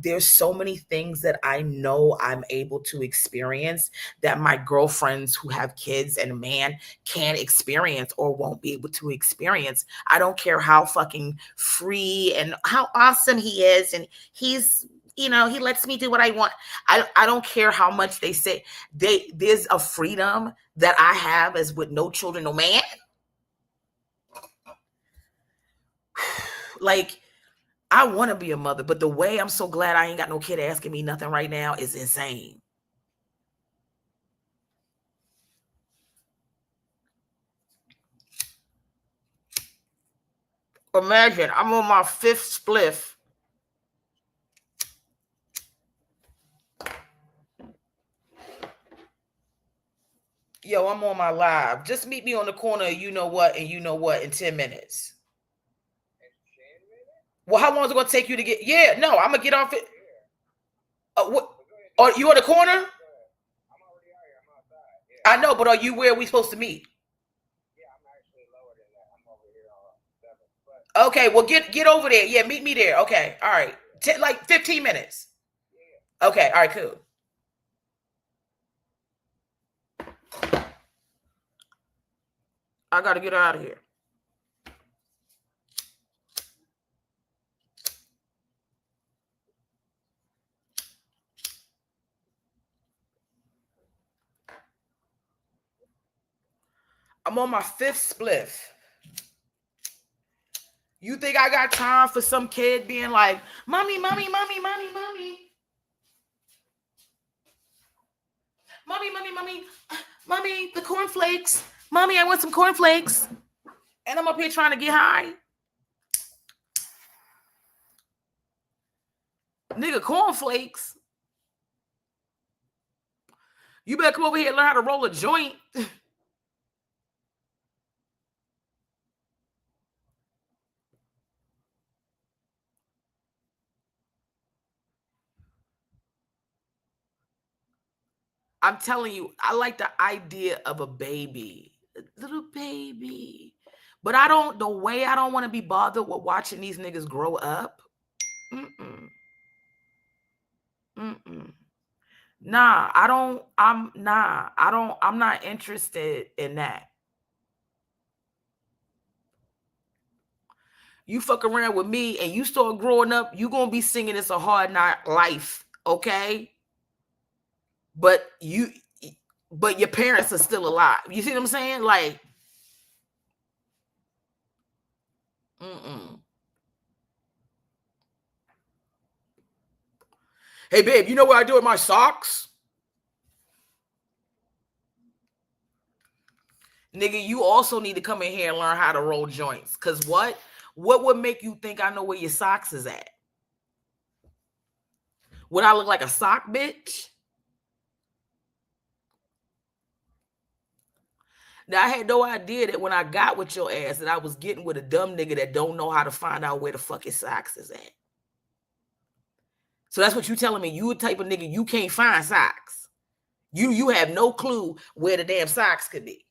there's so many things that I know I'm able to experience that my girlfriends who have kids and a man can't experience or won't be able to experience. I don't care how fucking free and how awesome he is, and he's you know, he lets me do what I want. I don't care how much they say. There's a freedom that I have as with no children, no man. Like, I want to be a mother, but the way I'm so glad I ain't got no kid asking me nothing right now is insane. Imagine I'm on my 5th spliff. Yo, I'm on my live. Just meet me on the corner of you know what and you know what in 10 minutes. Well, how long is it going to take you to get? Yeah, no, I'm going to get off it. What? Are you on the corner? I know, but are you where we supposed to meet? Okay, well, get over there. Yeah, meet me there. Okay, all right. Like 15 minutes. Okay, all right, cool. I got to get out of here. I'm on my 5th spliff. You think I got time for some kid being like, mommy, mommy, mommy, mommy, mommy. Mommy, mommy, mommy, mommy, the cornflakes. Mommy, I want some cornflakes. And I'm up here trying to get high. Nigga, cornflakes. You better come over here and learn how to roll a joint. I'm telling you, I like the idea of a baby. A little baby. But I don't want to be bothered with watching these niggas grow up. Mm-mm. Nah, I'm not interested in that. You fuck around with me and you start growing up, you gonna be singing It's a Hard Knock Life, okay? But your parents are still alive. You see what I'm saying? Like, hey, babe, you know what I do with my socks? Nigga, you also need to come in here and learn how to roll joints. Because what would make you think I know where your socks is at? Would I look like a sock bitch? Now, I had no idea that when I got with your ass that I was getting with a dumb nigga that don't know how to find out where the fuck his socks is at. So that's what you telling me. You a type of nigga, you can't find socks. You have no clue where the damn socks could be.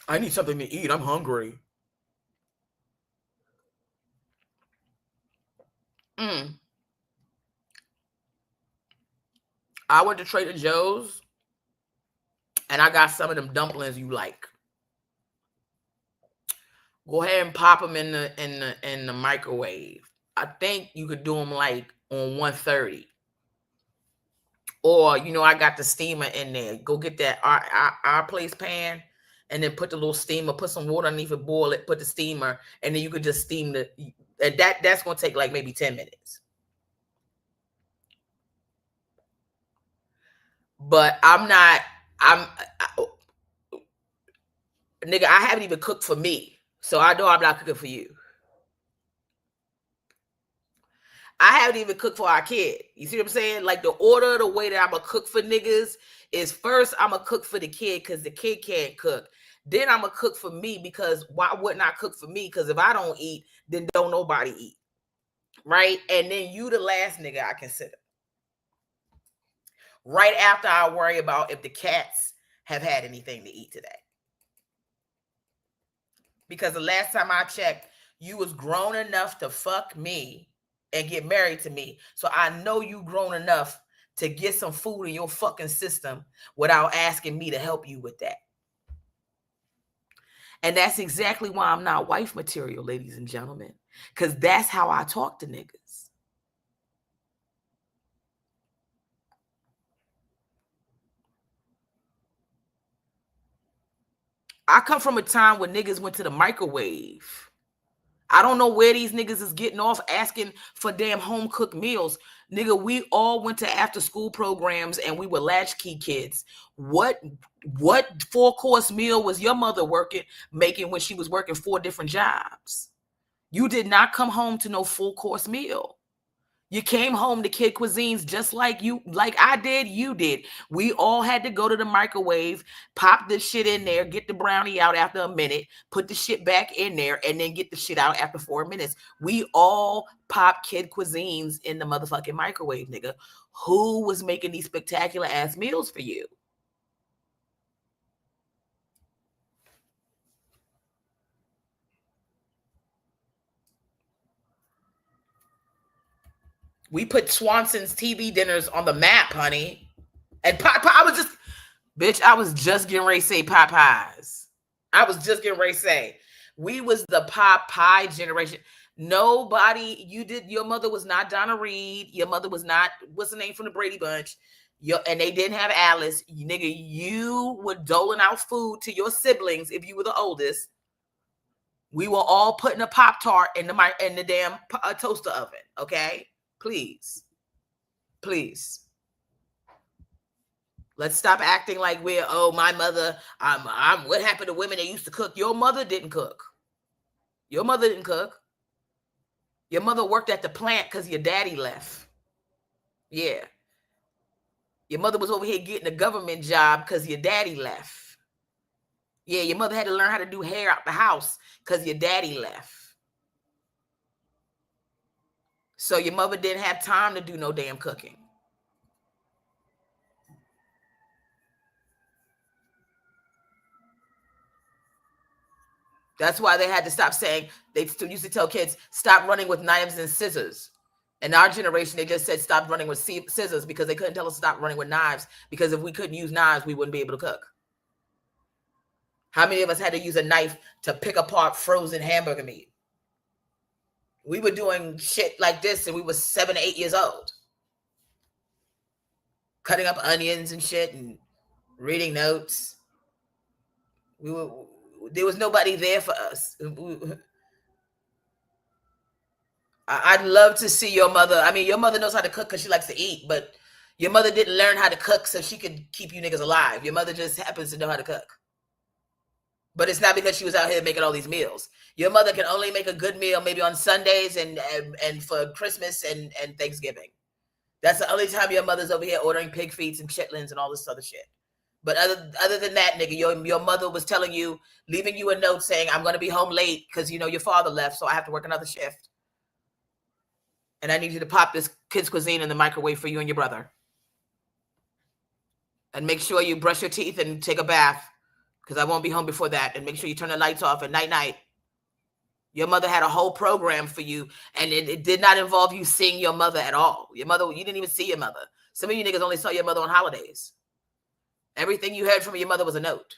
I need something to eat. I'm hungry. I went to Trader Joe's and I got some of them dumplings you like. Go ahead and pop them in the microwave. I think you could do them like on 130. Or, you know, I got the steamer in there. Go get that our place pan and then put the little steamer, put some water underneath it, boil it, put the steamer, and then you could just steam that's going to take like maybe 10 minutes. But nigga, I haven't even cooked for me. So I know I'm not cooking for you. I haven't even cooked for our kid. You see what I'm saying? Like, the order, the way that I'm going to cook for niggas is first I'm going to cook for the kid because the kid can't cook. Then I'm going to cook for me because why wouldn't I cook for me? Because if I don't eat, then don't nobody eat. Right? And then you the last nigga I consider. Right after I worry about if the cats have had anything to eat today. Because the last time I checked, you was grown enough to fuck me and get married to me. So I know you grown enough to get some food in your fucking system without asking me to help you with that. And that's exactly why I'm not wife material, ladies and gentlemen, because that's how I talk to niggas. I come from a time when niggas went to the microwave. I don't know where these niggas is getting off asking for damn home cooked meals. Nigga, we all went to after school programs and we were latchkey kids. What 4-course meal was your mother making when she was working 4 different jobs? You did not come home to no full course meal. You came home to kid cuisines just like I did, you did. We all had to go to the microwave, pop the shit in there, get the brownie out after a minute, put the shit back in there, and then get the shit out after 4 minutes. We all pop kid cuisines in the motherfucking microwave, nigga. Who was making these spectacular ass meals for you? We put Swanson's TV dinners on the map, honey. And I was just getting ready to say Popeyes. I was just getting ready to say, we was the Popeye generation. Nobody, your mother was not Donna Reed. Your mother was not, what's the name from the Brady Bunch? And they didn't have Alice. Nigga, you were doling out food to your siblings if you were the oldest. We were all putting a Pop-Tart in the damn toaster oven, okay? Please. Let's stop acting like my mother, what happened to women that used to cook? Your mother didn't cook. Your mother worked at the plant because your daddy left. Yeah. Your mother was over here getting a government job because your daddy left. Yeah, your mother had to learn how to do hair out the house because your daddy left. So your mother didn't have time to do no damn cooking. That's why they had to stop saying, they used to tell kids, stop running with knives and scissors. In our generation, they just said, stop running with scissors because they couldn't tell us to stop running with knives, because if we couldn't use knives, we wouldn't be able to cook. How many of us had to use a knife to pick apart frozen hamburger meat? We were doing shit like this and we were 7 or 8 years old. Cutting up onions and shit and reading notes. There was nobody there for us. I'd love to see your mother. I mean, your mother knows how to cook because she likes to eat, but your mother didn't learn how to cook so she could keep you niggas alive. Your mother just happens to know how to cook. But it's not because she was out here making all these meals. Your mother can only make a good meal maybe on Sundays and for Christmas and Thanksgiving. That's the only time your mother's over here ordering pig feet and chitlins and all this other shit. But other than that, nigga, your mother was telling you, leaving you a note saying, I'm going to be home late because, your father left, so I have to work another shift. And I need you to pop this kid's cuisine in the microwave for you and your brother. And make sure you brush your teeth and take a bath, because I won't be home before that. And make sure you turn the lights off at night. Your mother had a whole program for you, and it did not involve you seeing your mother at all. You didn't even see your mother. Some of you niggas only saw your mother on holidays. Everything you heard from your mother was a note.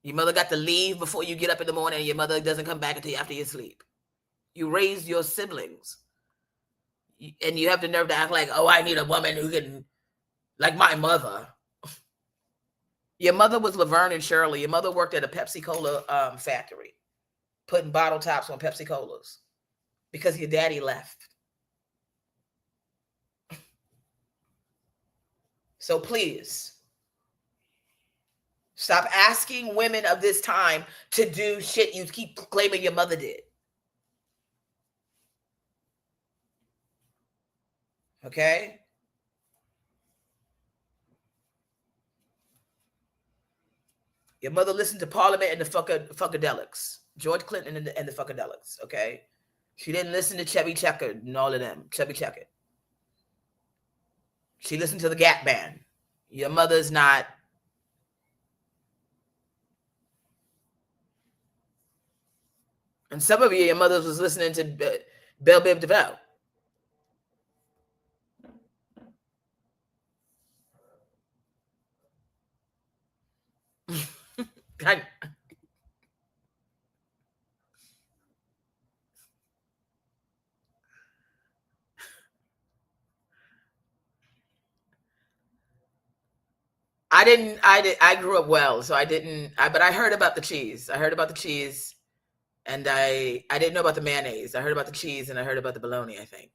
Your mother got to leave before you get up in the morning, and your mother doesn't come back until after you sleep. You raised your siblings. And you have the nerve to act like, I need a woman who can, like my mother. Your mother was Laverne and Shirley. Your mother worked at a Pepsi Cola factory, putting bottle tops on Pepsi Colas because your daddy left. So please, stop asking women of this time to do shit you keep claiming your mother did. Okay? Your mother listened to Parliament and the Funkadelics. George Clinton and the Funkadelics, okay? She didn't listen to Chevy Checker and all of them. Chevy Checker. She listened to the Gap Band. Your mother's not. And some of you, your mothers was listening to Bell Biv DeVoe. I grew up well, so I didn't, but I heard about the cheese. I heard about the cheese, and I didn't know about the mayonnaise. I heard about the cheese, and I heard about the bologna, I think.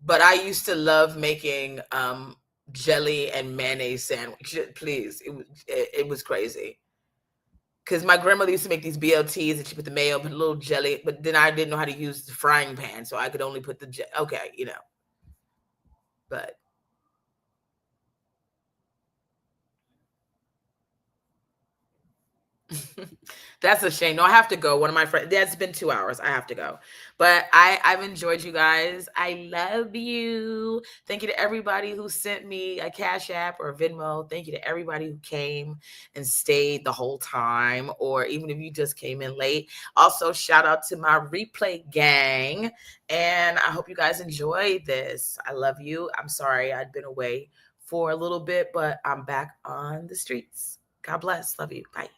But I used to love making jelly and mayonnaise sandwich. Please, it was crazy. Because my grandmother used to make these BLTs, and she put the mayo, put a little jelly, but then I didn't know how to use the frying pan, so I could only put the okay, you know. But that's a shame. No, I have to go. One of my friends, that's been 2 hours. I have to go. But I've enjoyed you guys. I love you. Thank you to everybody who sent me a Cash App or a Venmo. Thank you to everybody who came and stayed the whole time, or even if you just came in late. Also, shout out to my replay gang. And I hope you guys enjoyed this. I love you. I'm sorry I'd been away for a little bit, but I'm back on the streets. God bless. Love you. Bye.